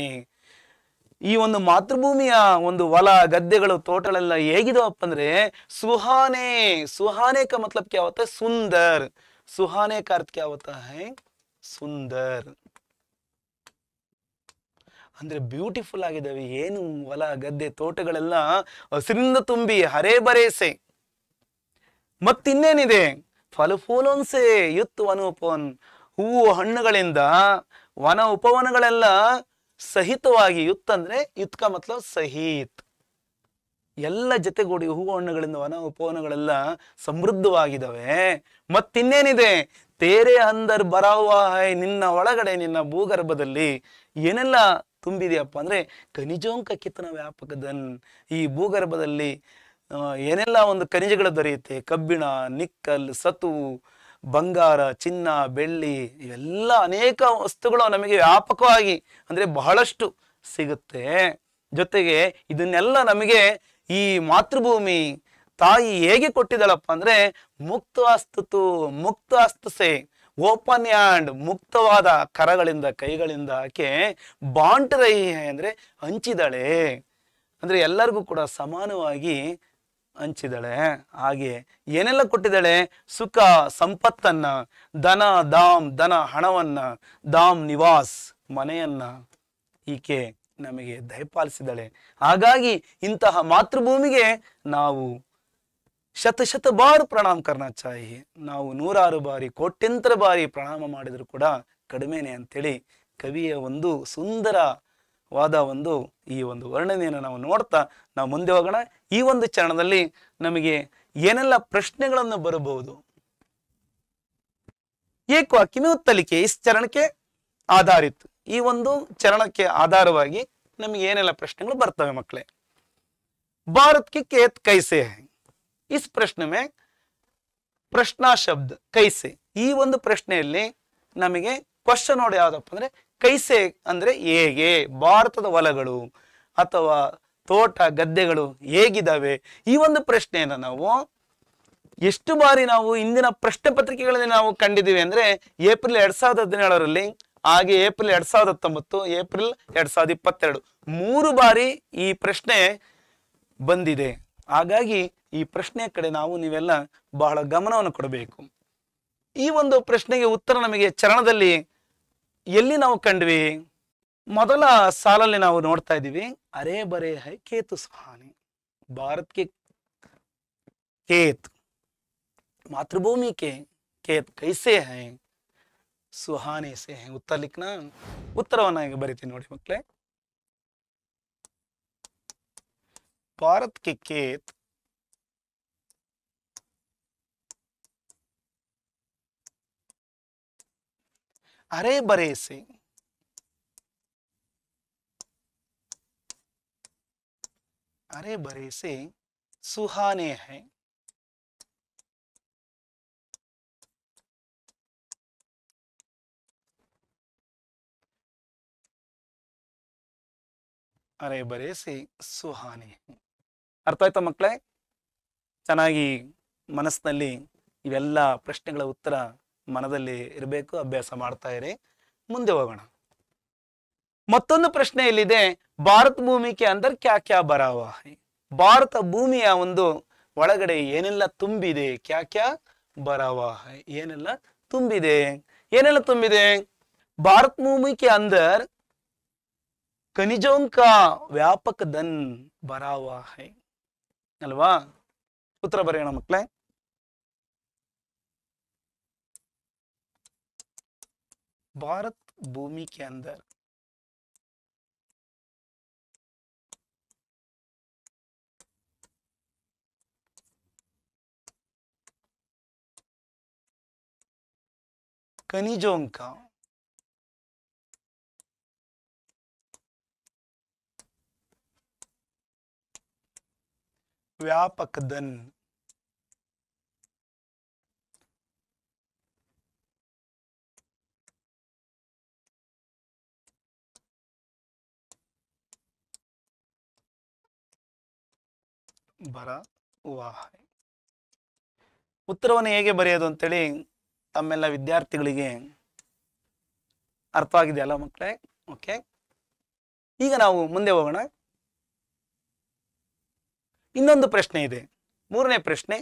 ಈ ಒಂದು ಮಾತೃಭೂಮಿಯ ಒಂದು ಹೊಲ ಗದ್ದೆಗಳು ತೋಟಗಳೆಲ್ಲ ಹೇಗಿದಾವಪ್ಪ ಅಂದ್ರೆ ಸುಹಾನೆ. ಸುಹಾನೆ का मतलब क्या होता है? सुंदर. सुहाने का अर्थ क्या होता है? सुंदर ಅಂದ್ರೆ ಬ್ಯೂಟಿಫುಲ್ ಆಗಿದಾವೆ. ಏನು ಹೊಲ ಗದ್ದೆ ತೋಟಗಳೆಲ್ಲ ಹಸಿರಿಂದ ತುಂಬಿ ಹರೇ ಬರೇಸೆ. ಮತ್ತಿನ್ನೇನಿದೆ? ಫಲಫೂಲೋನ್ಸೆ ಯುತ್ ವನ ಉಪವನ್. ಹೂವು ಹಣ್ಣುಗಳಿಂದ ವನ ಉಪವನಗಳೆಲ್ಲ ಸಹಿತವಾಗಿ, ಯುತ್ ಅಂದ್ರೆ ಯುತ್ ಕಾ ಮತ್ಲಬ್ ಸಹಿತ್, ಎಲ್ಲ ಜೊತೆಗೂಡಿ ಹೂವು ಹಣ್ಣುಗಳಿಂದ ವನ ಉಪವನಗಳೆಲ್ಲ ಸಮೃದ್ಧವಾಗಿದ್ದಾವೆ. ಮತ್ತಿನ್ನೇನಿದೆ, ತೇರೆ ಅಂದರ್ ಬರಾವಾ ಹೈ, ನಿನ್ನ ಒಳಗಡೆ ನಿನ್ನ ಭೂಗರ್ಭದಲ್ಲಿ ಏನೆಲ್ಲ ತುಂಬಿದೆಯಪ್ಪ ಅಂದ್ರೆ ಖನಿಜೋಂಕ ಕಿತ್ತನ ವ್ಯಾಪಕದನ್, ಈ ಭೂಗರ್ಭದಲ್ಲಿ ಏನೆಲ್ಲ ಒಂದು ಖನಿಜಗಳು ದೊರೆಯುತ್ತೆ, ಕಬ್ಬಿಣ, ನಿಕ್ಕಲ್, ಸತು, ಬಂಗಾರ, ಚಿನ್ನ, ಬೆಳ್ಳಿ, ಇವೆಲ್ಲ ಅನೇಕ ವಸ್ತುಗಳು ನಮಗೆ ವ್ಯಾಪಕವಾಗಿ ಅಂದ್ರೆ ಬಹಳಷ್ಟು ಸಿಗುತ್ತೆ. ಜೊತೆಗೆ ಇದನ್ನೆಲ್ಲ ನಮಗೆ ಈ ಮಾತೃಭೂಮಿ ತಾಯಿ ಹೇಗೆ ಕೊಟ್ಟಿದ್ದಾಳಪ್ಪ ಅಂದ್ರೆ ಮುಕ್ತವಾಸ್ತುತು, ಮುಕ್ತವಾಸ್ತುಸೆ, ಓಪನ್ ಹ್ಯಾಂಡ್, ಮುಕ್ತವಾದ ಕರಗಳಿಂದ ಕೈಗಳಿಂದ ಆಕೆ ಬಾಂಟ್ ರಹಿ ಹೈ ಅಂದ್ರೆ ಹಂಚಿದಾಳೆ, ಅಂದ್ರೆ ಎಲ್ಲರಿಗೂ ಕೂಡ ಸಮಾನವಾಗಿ ಹಂಚಿದಾಳೆ. ಹಾಗೆ ಏನೆಲ್ಲ ಕೊಟ್ಟಿದ್ದಾಳೆ, ಸುಖ ಸಂಪತ್ತನ್ನ, ಧನ ಧಾಮ್, ಧನ ಹಣವನ್ನ, ಧಾಮ್ ನಿವಾಸ್ ಮನೆಯನ್ನ ಈಕೆ ನಮಗೆ ದಯಪಾಲಿಸಿದಾಳೆ. ಹಾಗಾಗಿ ಇಂತಹ ಮಾತೃಭೂಮಿಗೆ ನಾವು ಶತ ಬಾರು ಪ್ರಣಾಮ ಕರ್ನಾ ಚಾಹಿಯೆ, ನಾವು 100 ಬಾರಿ ಕೋಟ್ಯಂತರ ಬಾರಿ ಪ್ರಣಾಮ ಮಾಡಿದ್ರು ಕೂಡ ಕಡಿಮೆನೆ ಅಂತೇಳಿ ಕವಿಯ ಒಂದು ಸುಂದರವಾದ ಒಂದು ಈ ಒಂದು ವರ್ಣನೆಯನ್ನು ನಾವು ನೋಡ್ತಾ ನಾವು ಮುಂದೆ ಹೋಗೋಣ. ಈ ಒಂದು ಚರಣದಲ್ಲಿ ನಮಗೆ ಏನೆಲ್ಲ ಪ್ರಶ್ನೆಗಳನ್ನು ಬರಬಹುದು. ಏಕ್ ವಾಕ್ಯ में उत्तर लिखिए, इस चरण के आधारित, ಈ ಒಂದು ಚರಣಕ್ಕೆ ಆಧಾರವಾಗಿ ನಮಗೆ ಏನೆಲ್ಲ ಪ್ರಶ್ನೆಗಳು ಬರ್ತವೆ ಮಕ್ಕಳೇ. ಭಾರತ್ ಕಿ ಕೇತ್ ಕೈಸೆ ಹೈ, इस प्रश्न में ಪ್ರಶ್ನಾ ಶಬ್ದ ಕೈಸೆ, ಈ ಒಂದು ಪ್ರಶ್ನೆಯಲ್ಲಿ ನಮಗೆ ಕ್ವಶನ್ ನೋಡಿ ಯಾವ್ದಪ್ಪ ಅಂದ್ರೆ ಕೈಸೆ ಅಂದ್ರೆ ಹೇಗೆ, ಭಾರತದ ಹೊಲಗಳು ಅಥವಾ ತೋಟ ಗದ್ದೆಗಳು ಹೇಗಿದ್ದಾವೆ, ಈ ಒಂದು ಪ್ರಶ್ನೆಯನ್ನ ನಾವು ಎಷ್ಟು ಬಾರಿ ನಾವು ಇಂದಿನ ಪ್ರಶ್ನೆ ಪತ್ರಿಕೆಗಳಲ್ಲಿ ನಾವು ಕಂಡಿದ್ದೀವಿ ಅಂದ್ರೆ ಏಪ್ರಿಲ್ 2017ರಲ್ಲಿ, ಹಾಗೆ ಏಪ್ರಿಲ್ 2019, ಏಪ್ರಿಲ್ 2022, 3 ಬಾರಿ ಈ ಪ್ರಶ್ನೆ ಬಂದಿದೆ. ಹಾಗಾಗಿ ಈ ಪ್ರಶ್ನೆಯ ಕಡೆ ನಾವು ನೀವೆಲ್ಲ ಬಹಳ ಗಮನವನ್ನು ಕೊಡಬೇಕು. ಈ ಒಂದು ಪ್ರಶ್ನೆಗೆ ಉತ್ತರ ನಮಗೆ ಚರಣದಲ್ಲಿ ಎಲ್ಲಿ ನಾವು ಕಂಡ್ವಿ, ಮೊದಲ ಸಾಲಲ್ಲಿ ನಾವು ನೋಡ್ತಾ ಇದ್ದೀವಿ, ಅರೆ ಬರೆ ಹೈ ಕೇತು ಸುಹಾನಿ, ಭಾರತ್ ಕೆ ಕೇತ್, ಮಾತೃಭೂಮಿ के खेत कैसे हैं, सुहाने से हैं. उत्तर लिखना, उत्तरवನ್ನ ಈಗ ಬರೀತೀನಿ ನೋಡಿ ಮಕ್ಕಳೇ. ಭಾರತ್ के खेत हरे भरे से, हरे भरे से सुहाने हैं. ಅರೆ ಬರೆ ಸೆ ಸುಹಾನೆ. ಅರ್ಥ ಆಯ್ತಾ ಮಕ್ಕಳೇ? ಚೆನ್ನಾಗಿ ಮನಸ್ಸಿನಲ್ಲಿ ಇವೆಲ್ಲ ಪ್ರಶ್ನೆಗಳ ಉತ್ತರ ಮನದಲ್ಲಿ ಇರಬೇಕು, ಅಭ್ಯಾಸ ಮಾಡ್ತಾ ಇರಿ. ಮುಂದೆ ಹೋಗೋಣ. ಮತ್ತೊಂದು ಪ್ರಶ್ನೆ ಇಲ್ಲಿದೆ, ಭಾರತ ಭೂಮಿಗೆ ಅಂದರ್ ಕ್ಯಾ ಕ್ಯಾ ಬರಾವಾ ಹೈ, ಭಾರತ ಭೂಮಿಯ ಒಂದು ಒಳಗಡೆ ಏನೆಲ್ಲ ತುಂಬಿದೆ, ಕ್ಯಾ ಕ್ಯಾ ಬರಾವಾ ಹೈ, ಏನೆಲ್ಲ ತುಂಬಿದೆ, ಏನೆಲ್ಲ ತುಂಬಿದೆ. ಭಾರತ ಭೂಮಿಗೆ ಅಂದರ್ ಖನಿಜೋं का व्यापक धन भरा हुआ है ಅಲ್ವಾ? ಉತ್ತರ ಬರೆಯೋಣ ಮಕ್ಕಳೇ. भारत भूमि के अंदर खनिजों का व्यापक धन भरा हुआ है. ಉತ್ತರವನ್ನು ಹೇಗೆ ಬರೆಯೋದು ಅಂತೇಳಿ ತಮ್ಮೆಲ್ಲ ವಿದ್ಯಾರ್ಥಿಗಳಿಗೆ ಅರ್ಥ ಆಗಿದೆಯಲ್ಲ ಮಕ್ಕಳೇ? ಓಕೆ, ಈಗ ನಾವು ಮುಂದೆ ಹೋಗೋಣ. ಇನ್ನೊಂದು ಪ್ರಶ್ನೆ ಇದೆ, 3ನೇ ಪ್ರಶ್ನೆ.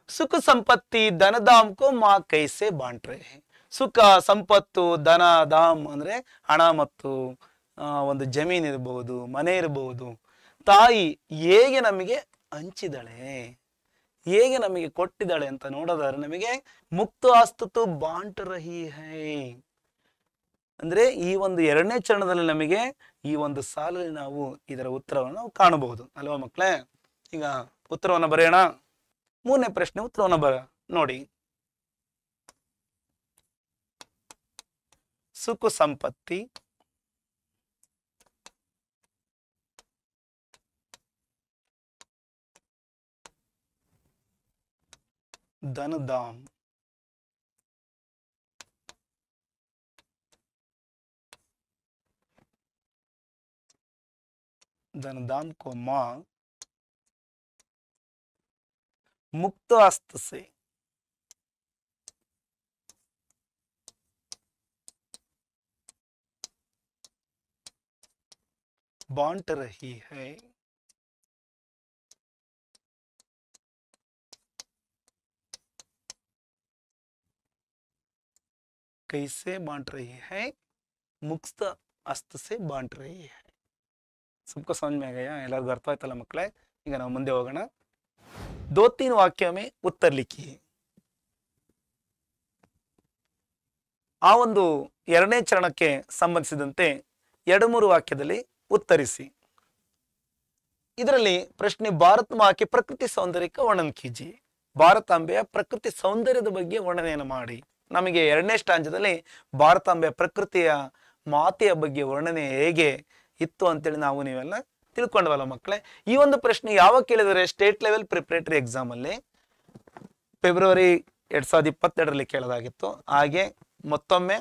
ಸುಖ ಸಂಪತ್ತಿ ಧನಧಾಮ್ಕೋ ಮಾ ಕೈಸೆ ಬಾಂಟ್ ರಹೆ ಹೈ. ಸುಖ ಸಂಪತ್ತು ಧನ ಧಾಮ್ ಅಂದ್ರೆ ಹಣ ಮತ್ತು ಒಂದು ಜಮೀನು ಇರಬಹುದು, ಮನೆ ಇರಬಹುದು, ತಾಯಿ ಹೇಗೆ ನಮಗೆ ಹಂಚಿದಾಳೆ, ಹೇಗೆ ನಮಗೆ ಕೊಟ್ಟಿದ್ದಾಳೆ ಅಂತ ನೋಡೋದಾದ್ರೆ ನಮಗೆ ಮುಕ್ತ ಆಸ್ತುತು ಬಾಂಟ್ ರಹಿ ಹೈ ಅಂದ್ರೆ ಈ ಒಂದು 2ನೇ ಚರಣದಲ್ಲಿ ನಮಗೆ ಈ ಒಂದು ಸಾಲಲ್ಲಿ ನಾವು ಇದರ ಉತ್ತರವನ್ನು ನಾವು ಕಾಣಬಹುದು ಅಲ್ವಾ ಮಕ್ಕಳೇ? ಈಗ ಉತ್ತರವನ್ನು ಬರೆಯೋಣ. ಮೂರನೇ ಪ್ರಶ್ನೆ ಉತ್ತರವನ್ನು ನೋಡಿ. ಸುಖ ಸಂಪತ್ತಿ ಧನಧಾಮ್ धनदाम को मां मुक्त हस्त से बांट रही है। कैसे बांट रही है? मुक्त हस्त से बांट रही है। सबको समझ में आ गया? ಎಲ್ಲರಿಗೂ ಅರ್ಥ ಆಯ್ತಲ್ಲ ಮಕ್ಕಳೇ? ಈಗ ನಾವು ಮುಂದೆ ಹೋಗೋಣ. 2-3 वाक्य में उत्तर लिखिए. ಆ ಒಂದು ಎರಡನೇ ಚರಣಕ್ಕೆ ಸಂಬಂಧಿಸಿದಂತೆ 2-3 ವಾಕ್ಯದಲ್ಲಿ ಉತ್ತರಿಸಿ. ಇದರಲ್ಲಿ ಪ್ರಶ್ನೆ ಭಾರತ ಮಾँ की ಪ್ರಕೃತಿ ಸೌಂದರ್ಯ का वर्णन कीजिए. ಭಾರತಾಂಬೆಯ ಪ್ರಕೃತಿ ಸೌಂದರ್ಯದ ಬಗ್ಗೆ ವರ್ಣನೆಯನ್ನು ಮಾಡಿ. ನಮಗೆ ಎರಡನೇ ಸ್ಟಾಂಜದಲ್ಲಿ ಭಾರತಾಂಬೆಯ ಪ್ರಕೃತಿಯ ಮಾತೆಯ ಬಗ್ಗೆ ವರ್ಣನೆ ಹೇಗೆ ಇತ್ತು ಅಂತೇಳಿ ನಾವು ನೀವೆಲ್ಲ ತಿಳ್ಕೊಂಡವಲ್ಲ ಮಕ್ಕಳೇ? ಈ ಒಂದು ಪ್ರಶ್ನೆ ಯಾವಾಗ ಕೇಳಿದರೆ ಸ್ಟೇಟ್ ಲೆವೆಲ್ ಪ್ರಿಪರೇಟರಿ ಎಕ್ಸಾಮ್ ಅಲ್ಲಿ ಫೆಬ್ರವರಿ 2022ರಲ್ಲಿ ಕೇಳಲಾಗಿತ್ತು. ಹಾಗೆ ಮತ್ತೊಮ್ಮೆ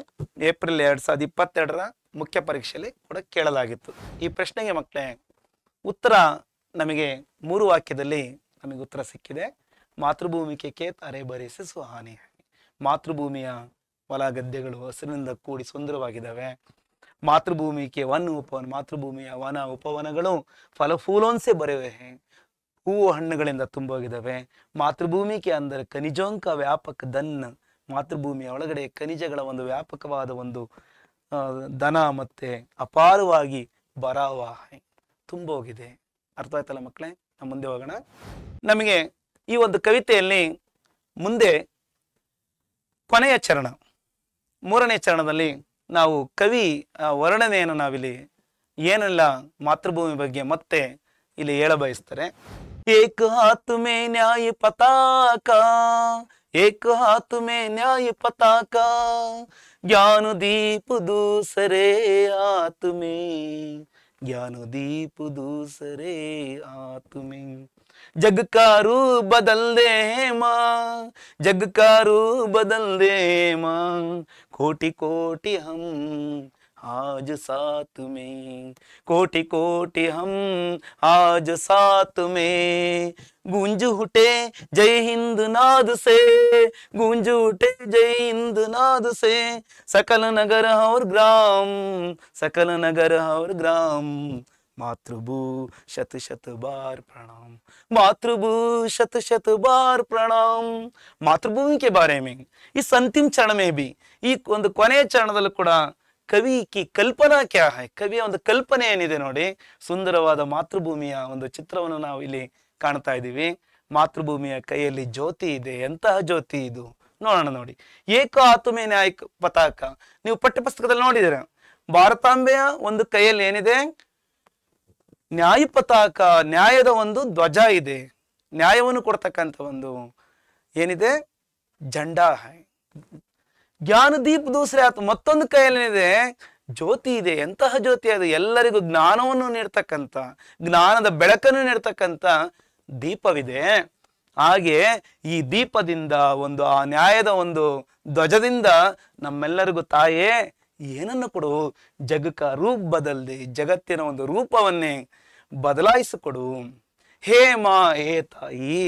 ಏಪ್ರಿಲ್ 2022ರ ಮುಖ್ಯ ಪರೀಕ್ಷೆಯಲ್ಲಿ ಕೂಡ ಕೇಳಲಾಗಿತ್ತು. ಈ ಪ್ರಶ್ನೆಗೆ ಮಕ್ಕಳೇ ಉತ್ತರ ನಮಗೆ 3 ವಾಕ್ಯದಲ್ಲಿ ನಮಗೆ ಉತ್ತರ ಸಿಕ್ಕಿದೆ. ಮಾತೃಭೂಮಿ ಕೆ ಖೇತ್ ಹರೆ ಭರೆ ಸೆ ಸುಹಾನೆ. ಮಾತೃಭೂಮಿಯ ಹೊಲ ಗದ್ದೆಗಳು ಹಸಿರಿನಿಂದ ಕೂಡಿ ಸುಂದರವಾಗಿದ್ದಾವೆ. मातृभूमि के वन उपवन मातೃಭೂಮಿಯ ವನ ಉಪವನಗಳು ಫಲಫೂಲೋನ್ಸೆ ಬರೆವೆ ಹೂವು ಹಣ್ಣುಗಳಿಂದ ತುಂಬೋಗಿದ್ದಾವೆ. ಮಾತೃಭೂಮಿ ಕೆ ಅಂದರೆ ಖನಿಜೋಂಕ ವ್ಯಾಪಕ ಧನ್. ಮಾತೃಭೂಮಿಯ ಒಳಗಡೆ ಖನಿಜಗಳ ಒಂದು ವ್ಯಾಪಕವಾದ ಒಂದು ಧನ ಮತ್ತೆ ಅಪಾರವಾಗಿ ಬರಾವಾಹೆ ತುಂಬೋಗಿದೆ. ಅರ್ಥ ಆಯ್ತಲ್ಲ ಮಕ್ಕಳೇ? ನಾವು ಮುಂದೆ ಹೋಗೋಣ. ನಮಗೆ ಈ ಒಂದು ಕವಿತೆಯಲ್ಲಿ ಮುಂದೆ ಕೊನೆಯ ಚರಣ 3ನೇ ಚರಣದಲ್ಲಿ ನಾವು ಕವಿ ವರ್ಣನೆಯನ್ನು ನಾವಿಲ್ಲಿ ಏನೆಲ್ಲ ಮಾತೃಭೂಮಿ ಬಗ್ಗೆ ಮತ್ತೆ ಇಲ್ಲಿ ಹೇಳ ಬಯಸ್ತಾರೆ. ಏಕ ಹಾತ್ ಮೇ ನ್ಯಾಯ ಪತಾಕ ಏಕ ಹಾತ್ ಮೇ ನ್ಯಾಯ ಪತಾಕ ज्ञान दीप दूसरे हाथ में ज्ञान दीप दूसरे हाथ में जग का रूप बदल दे माँ जग का रूप बदल दे माँ कोटि कोटि हम आज साथ में कोटि कोटि हम आज साथ में गूंज उठे जय हिंद नाद से गूंज उठे जय हिंद नाद से सकल नगर और ग्राम सकल नगर और ग्राम मातृभू शत शत बार प्रणाम मातृभू शत शत बार प्रणाम. मातृभूमि के बारे में इस अंतिम चरण में भी ಈ ಒಂದು ಕೊನೆಯ ಚರಣದಲ್ಲೂ ಕೂಡ ಕವಿ ಕಿ ಕಲ್ಪನಾ ಕ್ಯಾ ಹೈ, ಕವಿಯ ಒಂದು ಕಲ್ಪನೆ ಏನಿದೆ ನೋಡಿ. ಸುಂದರವಾದ ಮಾತೃಭೂಮಿಯ ಒಂದು ಚಿತ್ರವನ್ನು ನಾವು ಇಲ್ಲಿ ಕಾಣ್ತಾ ಇದ್ದೀವಿ. ಮಾತೃಭೂಮಿಯ ಕೈಯಲ್ಲಿ ಜ್ಯೋತಿ ಇದೆ. ಎಂತಹ ಜ್ಯೋತಿ ಇದು ನೋಡೋಣ ನೋಡಿ. ಏಕ ಆತುಮೆ ನ್ಯಾಯ ಪತಾಕ, ನೀವು ಪಠ್ಯಪುಸ್ತಕದಲ್ಲಿ ನೋಡಿದಿರ. ಭಾರತಾಂಬೆಯ ಒಂದು ಕೈಯಲ್ಲಿ ಏನಿದೆ? ನ್ಯಾಯ ಪತಾಕ, ನ್ಯಾಯದ ಒಂದು ಧ್ವಜ ಇದೆ. ನ್ಯಾಯವನ್ನು ಕೊಡ್ತಕ್ಕಂಥ ಒಂದು ಏನಿದೆ? ಜಂಡಾ ಹೈ. ಜ್ಞಾನ ದೀಪ ದೂಸರೆ ಆತ, ಮತ್ತೊಂದು ಕೈಯಲ್ಲಿದೆ ಜ್ಯೋತಿ ಇದೆ. ಎಂತಹ ಜ್ಯೋತಿ ಅದು? ಎಲ್ಲರಿಗೂ ಜ್ಞಾನವನ್ನು ನೀಡ್ತಕ್ಕಂಥ, ಜ್ಞಾನದ ಬೆಳಕನ್ನು ನೀಡ್ತಕ್ಕಂಥ ದೀಪವಿದೆ. ಹಾಗೆ ಈ ದೀಪದಿಂದ ಒಂದು ಆ ನ್ಯಾಯದ ಒಂದು ಧ್ವಜದಿಂದ ನಮ್ಮೆಲ್ಲರಿಗೂ ತಾಯೇ ಏನನ್ನು ಕೊಡು? ಜಗಕ ರೂಪ್ ಬದಲ್ದೆ, ಜಗತ್ತಿನ ಒಂದು ರೂಪವನ್ನೇ ಬದಲಾಯಿಸಿಕೊಡು. ಹೇ ಮಾ, ಹೇ ತಾಯಿ.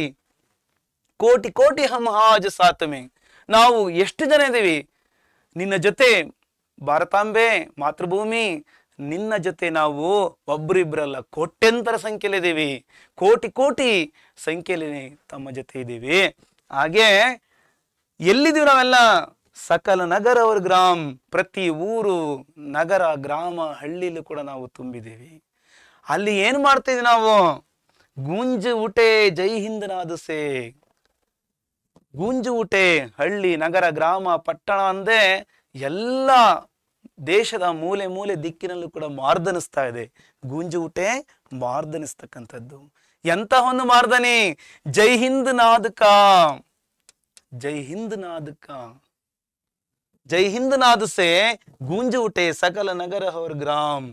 ಕೋಟಿ ಕೋಟಿ ಹಮ್ ಆಜ್ ಸಾತ್ ಮೇ, ನಾವು ಎಷ್ಟು ಜನ ಇದ್ದೀವಿ ನಿನ್ನ ಜೊತೆ? ಭಾರತಾಂಬೆ, ಮಾತೃಭೂಮಿ, ನಿನ್ನ ಜೊತೆ ನಾವು ಒಬ್ಬರಿಬ್ಬರಲ್ಲ, ಕೋಟ್ಯಂತರ ಸಂಖ್ಯೆಯಲ್ಲಿದ್ದೀವಿ. ಕೋಟಿ ಕೋಟಿ ಸಂಖ್ಯೆಯಲ್ಲಿ ತಮ್ಮ ಜೊತೆ ಇದ್ದೀವಿ. ಹಾಗೆ ಎಲ್ಲಿದ್ದೀವಿ ನಾವೆಲ್ಲ? ಸಕಲ ನಗರ ಅವ್ರ ಗ್ರಾಮ, ಪ್ರತಿ ಊರು, ನಗರ, ಗ್ರಾಮ, ಹಳ್ಳಿಲೂ ಕೂಡ ನಾವು ತುಂಬಿದ್ದೀವಿ. ಅಲ್ಲಿ ಏನು ಮಾಡ್ತಿದ್ವಿ ನಾವು? ಗೂಂಜ್ ಉಟೆ ಜೈ ಹಿಂದ್ ನಾದುಸೆ. ಗೂಂಜು ಊಟೆ, ಹಳ್ಳಿ, ನಗರ, ಗ್ರಾಮ, ಪಟ್ಟಣ ಅಂದೆ ಎಲ್ಲ ದೇಶದ ಮೂಲೆ ಮೂಲೆ ದಿಕ್ಕಿನಲ್ಲೂ ಕೂಡ ಮಾರ್ದನಿಸ್ತಾ ಇದೆ. ಗೂಂಜುವುಟೆ ಮಾರ್ದನಿಸ್ತಕ್ಕಂಥದ್ದು. ಎಂತಹ ಒಂದು ಮಾರ್ದನೆ! ಜೈ ಹಿಂದ್ ನಾದಕ, ಜೈ ಹಿಂದ್ ನಾದಕ, ಜೈ ಹಿಂದ್ ನಾದ ಸೆ ಗೂಂಜುವುಟೆ ಸಕಲ ನಗರ ಹೊರ ಗ್ರಾಮ್.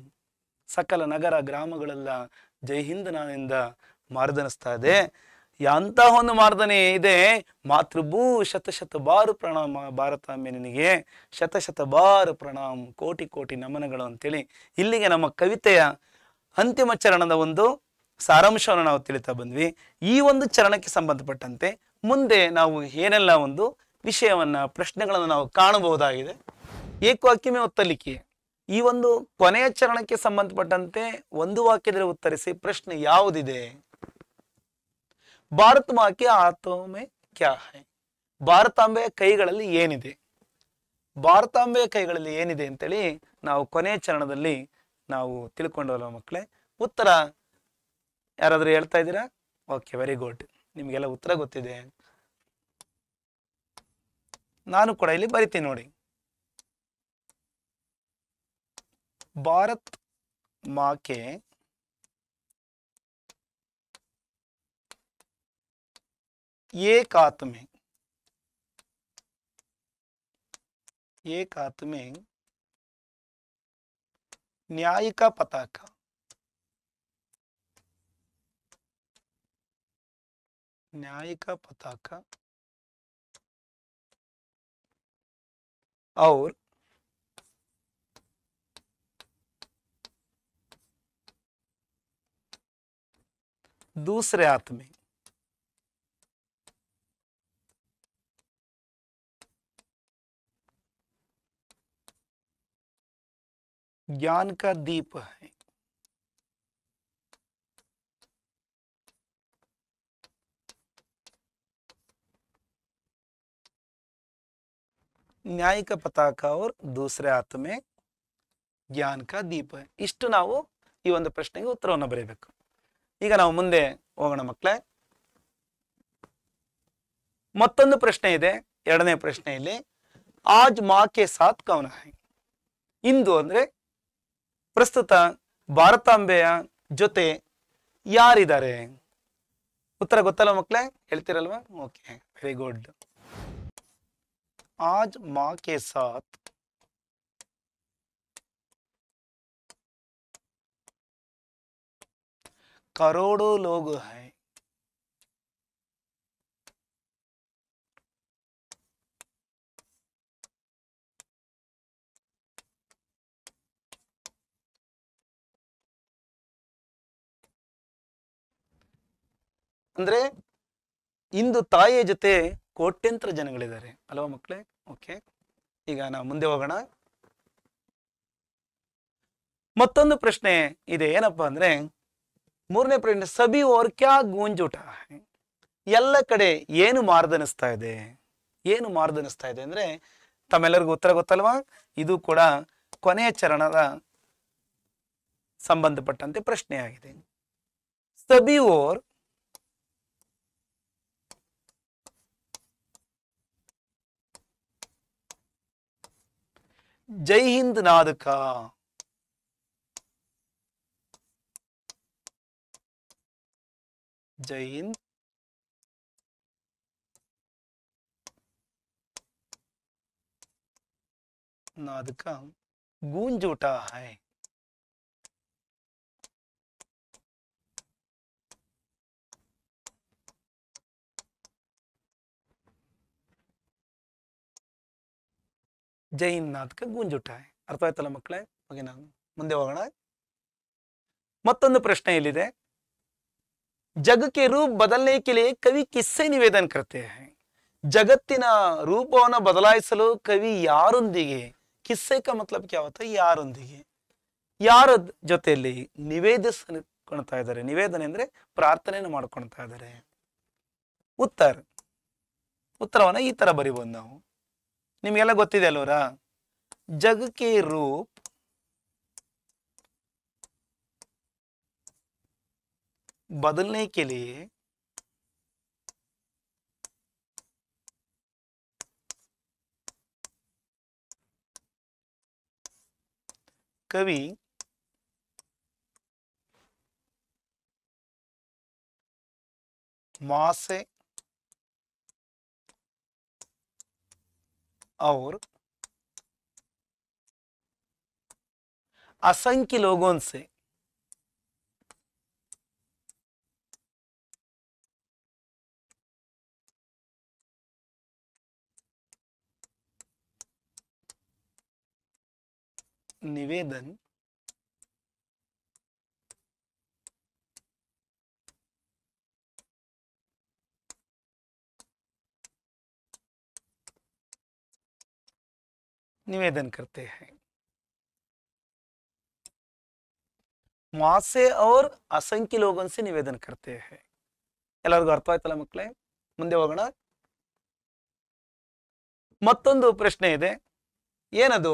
ಸಕಲ ನಗರ ಗ್ರಾಮಗಳೆಲ್ಲ ಜೈ ಹಿಂದ್ ನಾದಿಂದ ಮಾರ್ದನಿಸ್ತಾ ಇದೆ. ಎಂತಹ ಒಂದು ಮಾರ್ದನೆ ಇದೆ! ಮಾತೃಭೂ ಶತ ಬಾರು ಪ್ರಣಾಮ ಭಾರತಾಂಬೆ ನಿನಗೆ, ಶತ ಬಾರು ಪ್ರಣಾಮ, ಕೋಟಿ ಕೋಟಿ ನಮನಗಳು ಅಂತೇಳಿ ಇಲ್ಲಿಗೆ ನಮ್ಮ ಕವಿತೆಯ ಅಂತಿಮ ಚರಣದ ಒಂದು ಸಾರಾಂಶವನ್ನು ನಾವು ತಿಳಿತಾ ಬಂದ್ವಿ. ಈ ಒಂದು ಚರಣಕ್ಕೆ ಸಂಬಂಧಪಟ್ಟಂತೆ ಮುಂದೆ ನಾವು ಏನೆಲ್ಲ ಒಂದು ವಿಷಯವನ್ನ ಪ್ರಶ್ನೆಗಳನ್ನು ನಾವು ಕಾಣಬಹುದಾಗಿದೆ. ಏಕವಾಕ್ಯಮೇ ಉತ್ತಲಿಕೆ, ಈ ಒಂದು ಕೊನೆಯ ಚರಣಕ್ಕೆ ಸಂಬಂಧಪಟ್ಟಂತೆ ಒಂದು ವಾಕ್ಯದಲ್ಲಿ ಉತ್ತರಿಸಿ ಪ್ರಶ್ನೆ ಯಾವುದಿದೆ? ಭಾರತ ಮಾಕೆ ಹಾಥೋ ಮೇ ಕ್ಯಾ ಹೈ, ಭಾರತಾಂಬೆಯ ಕೈಗಳಲ್ಲಿ ಏನಿದೆ, ಭಾರತಾಂಬೆಯ ಕೈಗಳಲ್ಲಿ ಏನಿದೆ ಅಂತೇಳಿ ನಾವು ಕೊನೆಯ ಚರಣದಲ್ಲಿ ನಾವು ತಿಳ್ಕೊಂಡವಲ್ಲ ಮಕ್ಕಳೇ. ಉತ್ತರ ಯಾರಾದ್ರೂ ಹೇಳ್ತಾ ಇದ್ದೀರಾ? ಓಕೆ, ವೆರಿ ಗುಡ್, ನಿಮಗೆಲ್ಲ ಉತ್ತರ ಗೊತ್ತಿದೆ. ನಾನು ಕೂಡ ಇಲ್ಲಿ ಬರಿತೀನಿ ನೋಡಿ. ಭಾರತ್ ಮಾಕೆ एक हाथ में न्याय का पताका, न्याय का पताका और दूसरे हाथ में ज्ञान का दीप है। ನ್ಯಾಯ का ಪತಾಕ और दूसरे हाथ में ज्ञान का दीप है. ಇಷ್ಟು ನಾವು ಈ ಒಂದು ಪ್ರಶ್ನೆಗೆ ಉತ್ತರವನ್ನು ಬರೆಯಬೇಕು. ಈಗ ನಾವು ಮುಂದೆ ಹೋಗೋಣ ಮಕ್ಕಳೇ. ಮತ್ತೊಂದು ಪ್ರಶ್ನೆ ಇದೆ, ಎರಡನೇ ಪ್ರಶ್ನೆಯಲ್ಲಿ ಆಜ್ ಮಾ ಕೆ ಸಾಥ್ ಕೌನ್ ಹೈ. ಇಂದು ಅಂದ್ರೆ ಪ್ರಸ್ತುತ ಭಾರತಾಂಬೆಯ ಜೊತೆ ಯಾರಿದ್ದಾರೆ? ಉತ್ತರ ಗೊತ್ತಲ್ಲ ಮಕ್ಕಳೇ, ಹೇಳ್ತೀರಲ್ವಾ? Okay, very good. आज माँ के साथ करोड़ों लोग हैं. ಅಂದ್ರೆ ಇಂದು ತಾಯಿಯ ಜೊತೆ ಕೋಟ್ಯಂತರ ಜನಗಳಿದ್ದಾರೆ ಅಲ್ವಾ ಮಕ್ಕಳೇ? ಓಕೆ, ಈಗ ನಾವು ಮುಂದೆ ಹೋಗೋಣ. ಮತ್ತೊಂದು ಪ್ರಶ್ನೆ ಇದೆ, ಏನಪ್ಪಾ ಅಂದ್ರೆ ಮೂರನೇ ಪ್ರಶ್ನೆ, ಸಬಿ ಓರ್ ಕ್ಯಾ ಗೂಂಜ್ ಉಠಾ ಹೈ. ಎಲ್ಲ ಕಡೆ ಏನು ಮಾರ್ದನಿಸ್ತಾ ಇದೆ? ಏನು ಮಾರ್ದನಿಸ್ತಾ ಇದೆ ಅಂದ್ರೆ ತಮ್ಮೆಲ್ಲರಿಗೂ ಉತ್ತರ ಗೊತ್ತಲ್ವಾ? ಇದು ಕೂಡ ಕೊನೆಯ ಚರಣದ ಸಂಬಂಧಪಟ್ಟಂತೆ ಪ್ರಶ್ನೆಯಾಗಿದೆ. ಸಬಿ ಓರ್ जय हिंद नाद का, जय हिंद नाद का गूंज उठा है. जय हिंद नाद का गूंज उठा है. ಅರ್ಥ ಆಯ್ತಲ್ಲ ಮಕ್ಕಳೇ? ಓಕೆ, ನಾನು ಮುಂದೆ ಹೋಗೋಣ. ಮತ್ತೊಂದು ಪ್ರಶ್ನೆ ಇಲ್ಲಿದೆ, जग के रूप बदलने के लिए कवि किससे निवेदन करते हैं. ಜಗತ್ತಿನ ರೂಪವನ್ನು ಬದಲಾಯಿಸಲು ಕವಿ ಯಾರೊಂದಿಗೆ, ಕಿಸ್ಸೆ का मतलब क्या होता है, ಯಾರೊಂದಿಗೆ, ಯಾರ ಜೊತೆಯಲ್ಲಿ ನಿವೇದಿಸ್ಕೊಳ್ತಾ ಇದ್ದಾರೆ? ನಿವೇದನೆ ಅಂದ್ರೆ ಪ್ರಾರ್ಥನೆಯನ್ನು ಮಾಡ್ಕೊಳ್ತಾ ಇದ್ದಾರೆ. ಉತ್ತರವನ್ನ ಈ ತರ ಬರಿಬಹುದು ನಾವು. ನಿಮಗೆಲ್ಲ ಗೊತ್ತಿದೆ ಅಲ್ವರ, ಜಗ್ ಕೆ ರೂಪ್ बदलने के लिए कवि मासे और असंख्य लोगों से निवेदन निवेदन करते हैं। वहां से और असंख्य लोगों से निवेदन करते हैं। ಎಲ್ಲರಿಗೂ ಅರ್ಥ ಆಯ್ತಲ್ಲ ಮಕ್ಕಳೇ? ಮುಂದೆ ಹೋಗೋಣ. ಮತ್ತೊಂದು ಪ್ರಶ್ನೆ ಇದೆ. ಏನದು?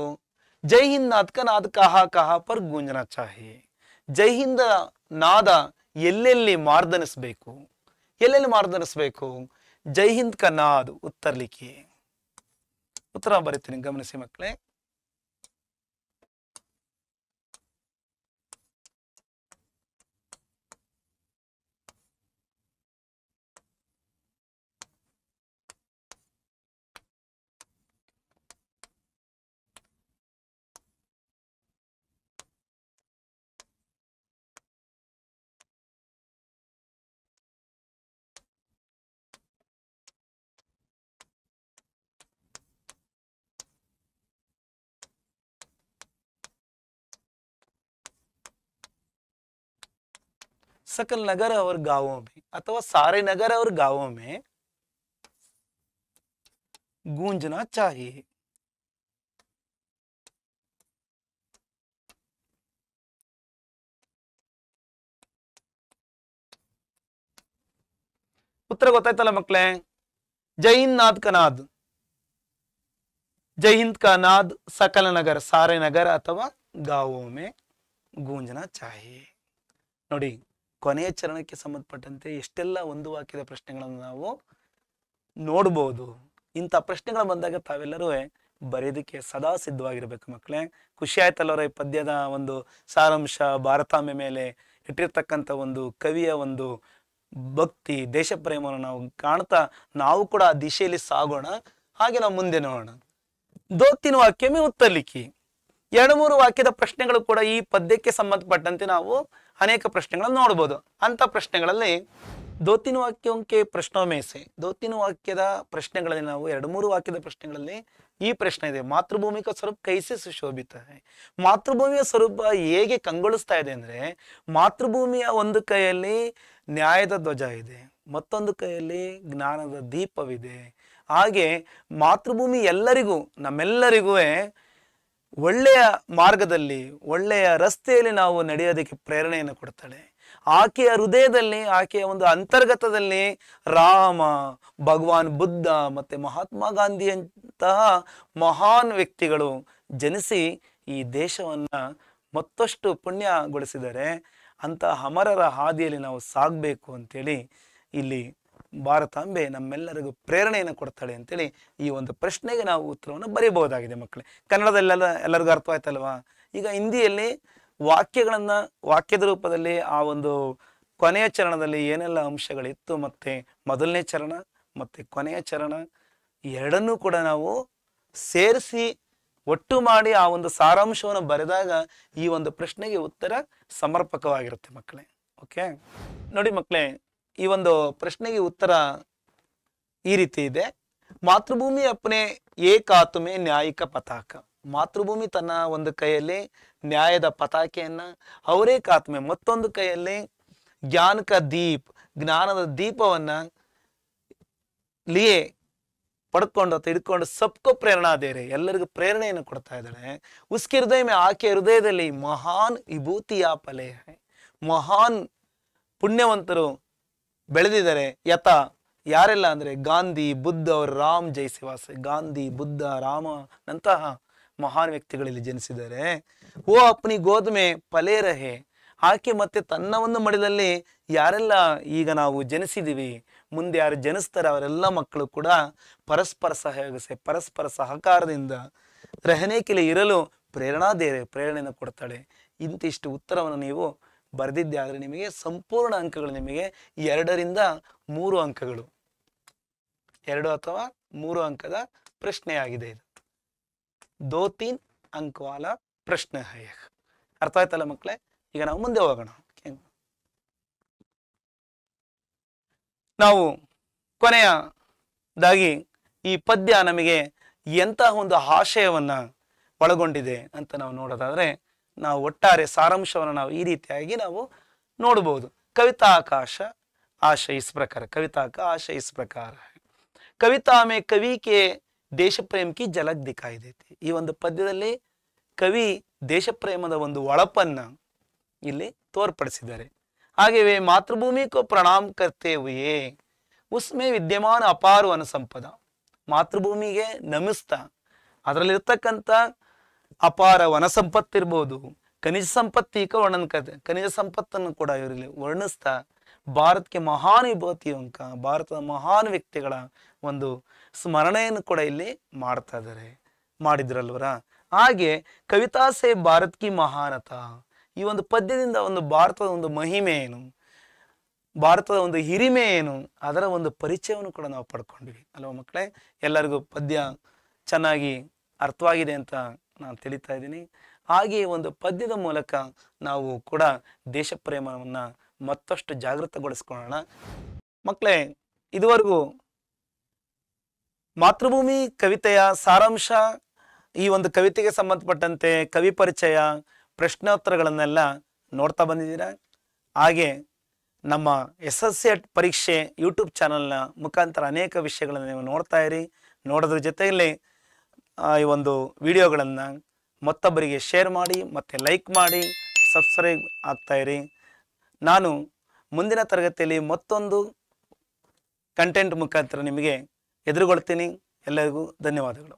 ಜೈ ಹಿಂದ್ ನಾದ್ ಕಾ ನಾದ್ ಕಹಾ ಕಹಾ ಪರ್ ಗೂಂಜನಾ ಚಾಹಿಯೆ. ಜೈ ಹಿಂದ್ ನಾದ ಎಲ್ಲೆಲ್ಲಿ ಮಾರ್ದನಿಸಬೇಕು? ಎಲ್ಲೆಲ್ಲಿ ಮಾರ್ದನಿಸಬೇಕು? ಜೈ ಹಿಂದ್ ಕಾ ನಾದ್ ಉತ್ತರ ಲಿಖಿಯೆ. ಉತ್ತರ ಬರೀತೀನಿ, ಗಮನಿಸಿ ಮಕ್ಕಳೇ. सकल नगर और गांवों में अथवा सारे नगर और गांवों में गूंजना चाहिए. उत्तर ಗೊತ್ತಾಯ್ತಲ್ಲ ಮಕ್ಕಳೇ? जय हिंद नाद का नाद, जय हिंद का नाद सकल नगर सारे नगर अथवा गांवों में गूंजना चाहिए. ನೋಡಿ, ಕೊನೆಯ ಚರಣಕ್ಕೆ ಸಂಬಂಧಪಟ್ಟಂತೆ ಎಷ್ಟೆಲ್ಲ ಒಂದು ವಾಕ್ಯದ ಪ್ರಶ್ನೆಗಳನ್ನು ನಾವು ನೋಡಬಹುದು. ಇಂಥ ಪ್ರಶ್ನೆಗಳು ಬಂದಾಗ ತಾವೆಲ್ಲರೂ ಬರೆಯೋದಕ್ಕೆ ಸದಾ ಸಿದ್ಧವಾಗಿರ್ಬೇಕು ಮಕ್ಕಳೇ. ಖುಷಿ ಆಯ್ತಲ್ಲವರ ಈ ಪದ್ಯದ ಒಂದು ಸಾರಾಂಶ, ಭಾರತಾಂಬೆ ಮೇಲೆ ಇಟ್ಟಿರ್ತಕ್ಕಂಥ ಒಂದು ಕವಿಯ ಒಂದು ಭಕ್ತಿ, ದೇಶ ಪ್ರೇಮವನ್ನು ನಾವು ಕಾಣ್ತಾ ನಾವು ಕೂಡ ಆ ದಿಶೆಯಲ್ಲಿ ಸಾಗೋಣ. ಹಾಗೆ ನಾವು ಮುಂದೆ ನೋಡೋಣ. दो तीन वाक्य में उत्तर लिखी. ಎರಡು ಮೂರು ವಾಕ್ಯದ ಪ್ರಶ್ನೆಗಳು ಕೂಡ ಈ ಪದ್ಯಕ್ಕೆ ಸಂಬಂಧಪಟ್ಟಂತೆ ನಾವು ಅನೇಕ ಪ್ರಶ್ನೆಗಳನ್ನು ನೋಡಬಹುದು. ಅಂತ ಪ್ರಶ್ನೆಗಳಲ್ಲಿ दो तीन वाक्यों के प्रश्नों में से दो तीन ವಾಕ್ಯದ ಪ್ರಶ್ನೆಗಳಲ್ಲಿ ನಾವು ಎರಡು ಮೂರು ವಾಕ್ಯದ ಪ್ರಶ್ನೆಗಳಲ್ಲಿ ಈ ಪ್ರಶ್ನೆ ಇದೆ. ಮಾತೃಭೂಮಿ का स्वरूप कैसे सुशोभित है. ಮಾತೃಭೂಮಿಯ ಸ್ವರೂಪ ಹೇಗೆ ಕಂಗೊಳಿಸ್ತಾ ಇದೆ ಅಂದ್ರೆ, ಮಾತೃಭೂಮಿಯ ಒಂದು ಕೈಯಲ್ಲಿ ನ್ಯಾಯದ ಧ್ವಜ ಇದೆ, ಮತ್ತೊಂದು ಕೈಯಲ್ಲಿ ಜ್ಞಾನದ ದೀಪವಿದೆ. ಹಾಗೆ ಮಾತೃಭೂಮಿ ಎಲ್ಲರಿಗೂ, ನಮ್ಮೆಲ್ಲರಿಗೂ ಒಳ್ಳೆಯ ಮಾರ್ಗದಲ್ಲಿ, ಒಳ್ಳೆಯ ರಸ್ತೆಯಲ್ಲಿ ನಾವು ನಡೆಯೋದಕ್ಕೆ ಪ್ರೇರಣೆಯನ್ನು ಕೊಡ್ತಾಳೆ. ಆಕೆಯ ಹೃದಯದಲ್ಲಿ, ಆಕೆಯ ಒಂದು ಅಂತರ್ಗತದಲ್ಲಿ ರಾಮ, ಭಗವಾನ್ ಬುದ್ಧ ಮತ್ತೆ ಮಹಾತ್ಮ ಗಾಂಧಿಯಂತಹ ಮಹಾನ್ ವ್ಯಕ್ತಿಗಳು ಜನಿಸಿ ಈ ದೇಶವನ್ನ ಮತ್ತಷ್ಟು ಪುಣ್ಯಗೊಳಿಸಿದರೆ ಅಂತ ಅಮರರ ಹಾದಿಯಲ್ಲಿ ನಾವು ಸಾಗಬೇಕು ಅಂತೇಳಿ ಇಲ್ಲಿ ಭಾರತಾಂಬೆ ನಮ್ಮೆಲ್ಲರಿಗೂ ಪ್ರೇರಣೆಯನ್ನು ಕೊಡ್ತಾಳೆ ಅಂತೇಳಿ ಈ ಒಂದು ಪ್ರಶ್ನೆಗೆ ನಾವು ಉತ್ತರವನ್ನು ಬರೀಬಹುದಾಗಿದೆ ಮಕ್ಕಳೇ. ಕನ್ನಡದಲ್ಲೆಲ್ಲ ಎಲ್ಲರಿಗೂ ಅರ್ಥ ಆಯ್ತಲ್ವಾ? ಈಗ ಹಿಂದಿಯಲ್ಲಿ ವಾಕ್ಯಗಳನ್ನ ವಾಕ್ಯದ ರೂಪದಲ್ಲಿ ಆ ಒಂದು ಕೊನೆಯ ಚರಣದಲ್ಲಿ ಏನೆಲ್ಲ ಅಂಶಗಳಿತ್ತು, ಮತ್ತೆ ಮೊದಲನೇ ಚರಣ ಮತ್ತೆ ಕೊನೆಯ ಚರಣ ಎರಡನ್ನೂ ಕೂಡ ನಾವು ಸೇರಿಸಿ ಒಟ್ಟು ಮಾಡಿ ಆ ಒಂದು ಸಾರಾಂಶವನ್ನು ಬರೆದಾಗ ಈ ಒಂದು ಪ್ರಶ್ನೆಗೆ ಉತ್ತರ ಸಮರ್ಪಕವಾಗಿರುತ್ತೆ ಮಕ್ಕಳೇ. ಓಕೆ, ನೋಡಿ ಮಕ್ಕಳೇ, ಈ ಒಂದು ಪ್ರಶ್ನೆಗೆ ಉತ್ತರ ಈ ರೀತಿ ಇದೆ. ಮಾತೃಭೂಮಿ ಅಪ್ನೆ ಏಕ್ ಹಾತ್ ಮೇ ನ್ಯಾಯಿಕ ಪತಾಕ. ಮಾತೃಭೂಮಿ ತನ್ನ ಒಂದು ಕೈಯಲ್ಲಿ ನ್ಯಾಯದ ಪತಾಕೆಯನ್ನ, ಅವರೇ ಕಾತ್ಮೆ ಮತ್ತೊಂದು ಕೈಯಲ್ಲಿ ಜ್ಞಾನ ಕ ದೀಪ್, ಜ್ಞಾನದ ದೀಪವನ್ನ ಲಿಯೇ ಪಡ್ಕೊಂಡು ಅಥವಾ ಹಿಡ್ಕೊಂಡು ಸಬ್ಕೋ ಪ್ರೇರಣಾ ದೇರೆ, ಎಲ್ಲರಿಗೂ ಪ್ರೇರಣೆಯನ್ನು ಕೊಡ್ತಾ ಇದ್ದಾಳೆ. ಉಸ್ಕಿ ಹೃದಯ ಮೇ, ಆಕೆ ಹೃದಯದಲ್ಲಿ ಮಹಾನ್ ವಿಭೂತಿಯ ಫಲೆ, ಮಹಾನ್ ಪುಣ್ಯವಂತರು ಬೆಳೆದಿದ್ದಾರೆ. ಯಥ ಯಾರೆಲ್ಲ ಅಂದ್ರೆ ಗಾಂಧಿ, ಬುದ್ಧ ಅವರು ರಾಮ್ ಜೈಸಿವಾಸ, ಗಾಂಧಿ, ಬುದ್ಧ, ರಾಮನಂತಹ ಮಹಾನ್ ವ್ಯಕ್ತಿಗಳಲ್ಲಿ ಜನಿಸಿದ್ದಾರೆ. ಓ ಅಪ್ನಿ ಗೋದ್ಮೆ ಫಲೇ ರಹೆ, ಆಕೆ ಮತ್ತೆ ತನ್ನ ಒಂದು ಮಡಿಲಲ್ಲಿ ಯಾರೆಲ್ಲ ಈಗ ನಾವು ಜನಿಸಿದೀವಿ, ಮುಂದೆ ಯಾರು ಜನಿಸ್ತಾರೆ ಅವರೆಲ್ಲ ಮಕ್ಕಳು ಕೂಡ ಪರಸ್ಪರ ಸಹಯೋಗಿಸಿ, ಪರಸ್ಪರ ಸಹಕಾರದಿಂದ ರಹನೆ ಕೆಲೆ ಇರಲು ಪ್ರೇರಣೆಯನ್ನು ಕೊಡ್ತಾಳೆ. ಇಂತಿಷ್ಟು ಉತ್ತರವನ್ನು ನೀವು ಬರೆದಿದ್ದೆ ಆದರೆ ನಿಮಗೆ ಸಂಪೂರ್ಣ ಅಂಕಗಳು ನಿಮಗೆ 2ರಿಂದ 3 ಅಂಕಗಳು, 2 ಅಥವಾ 3 ಅಂಕದ ಪ್ರಶ್ನೆಯಾಗಿದೆ ಇದು. 2-3 ಅಂಕ ವಾಲ ಪ್ರಶ್ನೆ ಹೈ. ಅರ್ಥ ಆಯ್ತಲ್ಲ ಮಕ್ಕಳೇ? ಈಗ ನಾವು ಮುಂದೆ ಹೋಗೋಣ. ನಾವು ಕೊನೆಯದಾಗಿ ಈ ಪದ್ಯ ನಮಗೆ ಎಂತಹ ಒಂದು ಆಶಯವನ್ನ ಒಳಗೊಂಡಿದೆ ಅಂತ ನಾವು ನೋಡೋದಾದ್ರೆ, ನಾವು ಒಟ್ಟಾರೆ ಸಾರಾಂಶವನ್ನು ನಾವು ಈ ರೀತಿಯಾಗಿ ನಾವು ನೋಡಬಹುದು. कविता आकाश आशय इस प्रकार, कविता का आशय इस प्रकार है. कविता में कवि के देश प्रेम की झलक दिखाई देती. ಈ ಒಂದು ಪದ್ಯದಲ್ಲಿ ಕವಿ ದೇಶ ಪ್ರೇಮದ ಒಂದು ಒಳಪನ್ನ ಇಲ್ಲಿ ತೋರ್ಪಡಿಸಿದ್ದಾರೆ. ಹಾಗೆಯೇ ಮಾತೃಭೂಮಿ को प्रणाम करते हुए उसमें विद्यमान अपार वन संपद, ಮಾತೃಭೂಮಿಗೆ ನಮಿಸ್ತಾ ಅದರಲ್ಲಿರ್ತಕ್ಕಂಥ ಅಪಾರ ವನ ಸಂಪತ್ತಿರ್ಬೋದು, ಖನಿಜ ಸಂಪತ್ತಿ ವರ್ಣನ ಕತೆ, ಖನಿಜ ಸಂಪತ್ತನ್ನು ಕೂಡ ಇವರಲ್ಲಿ ವರ್ಣಿಸ್ತಾ ಭಾರತಕ್ಕೆ ಮಹಾನ್ ವಿಭೂತಿಯೋ ಅಂಕ, ಭಾರತದ ಮಹಾನ್ ವ್ಯಕ್ತಿಗಳ ಒಂದು ಸ್ಮರಣೆಯನ್ನು ಕೂಡ ಇಲ್ಲಿ ಮಾಡ್ತಾ ಇದ್ದಾರೆ, ಮಾಡಿದ್ರಲ್ವರ. ಹಾಗೆ ಕವಿತಾ ಸೇ ಭಾರತ್ ಕಿ ಮಹಾನತ, ಈ ಒಂದು ಪದ್ಯದಿಂದ ಒಂದು ಭಾರತದ ಒಂದು ಮಹಿಮೆ ಏನು, ಭಾರತದ ಒಂದು ಹಿರಿಮೆ ಏನು, ಅದರ ಒಂದು ಪರಿಚಯವನ್ನು ಕೂಡ ನಾವು ಪಡ್ಕೊಂಡ್ವಿ ಅಲ್ವಾ ಮಕ್ಕಳೇ? ಎಲ್ಲರಿಗೂ ಪದ್ಯ ಚೆನ್ನಾಗಿ ಅರ್ಥವಾಗಿದೆ ಅಂತ ನಾನು ತಿಳಿತಾ ಇದ್ದೀನಿ. ಹಾಗೆ ಒಂದು ಪದ್ಯದ ಮೂಲಕ ನಾವು ಕೂಡ ದೇಶ ಪ್ರೇಮವನ್ನು ಮತ್ತಷ್ಟು ಜಾಗೃತಗೊಳಿಸ್ಕೊಳ್ಳೋಣ ಮಕ್ಕಳೇ. ಇದುವರೆಗೂ ಮಾತೃಭೂಮಿ ಕವಿತೆಯ ಸಾರಾಂಶ, ಈ ಒಂದು ಕವಿತೆಗೆ ಸಂಬಂಧಪಟ್ಟಂತೆ ಕವಿ ಪರಿಚಯ, ಪ್ರಶ್ನೋತ್ತರಗಳನ್ನೆಲ್ಲ ನೋಡ್ತಾ ಬಂದಿದ್ದೀರಾ. ಹಾಗೆ ನಮ್ಮ SSC ಪರೀಕ್ಷೆ ಯೂಟ್ಯೂಬ್ ಚಾನಲ್ನ ಮುಖಾಂತರ ಅನೇಕ ವಿಷಯಗಳನ್ನು ನೀವು ನೋಡ್ತಾ ಇರಿ. ನೋಡೋದ್ರ ಜೊತೆಯಲ್ಲಿ ಈ ಒಂದು ವಿಡಿಯೋಗಳನ್ನು ಮತ್ತೊಬ್ಬರಿಗೆ ಶೇರ್ ಮಾಡಿ, ಮತ್ತು ಲೈಕ್ ಮಾಡಿ, ಸಬ್ಸ್ಕ್ರೈಬ್ ಆಗ್ತಾ ಇರಿ. ನಾನು ಮುಂದಿನ ತರಗತಿಯಲ್ಲಿ ಮತ್ತೊಂದು ಕಂಟೆಂಟ್ ಮುಖಾಂತರ ನಿಮಗೆ ಎದುರುಗೊಳ್ತೀನಿ. ಎಲ್ಲರಿಗೂ ಧನ್ಯವಾದಗಳು.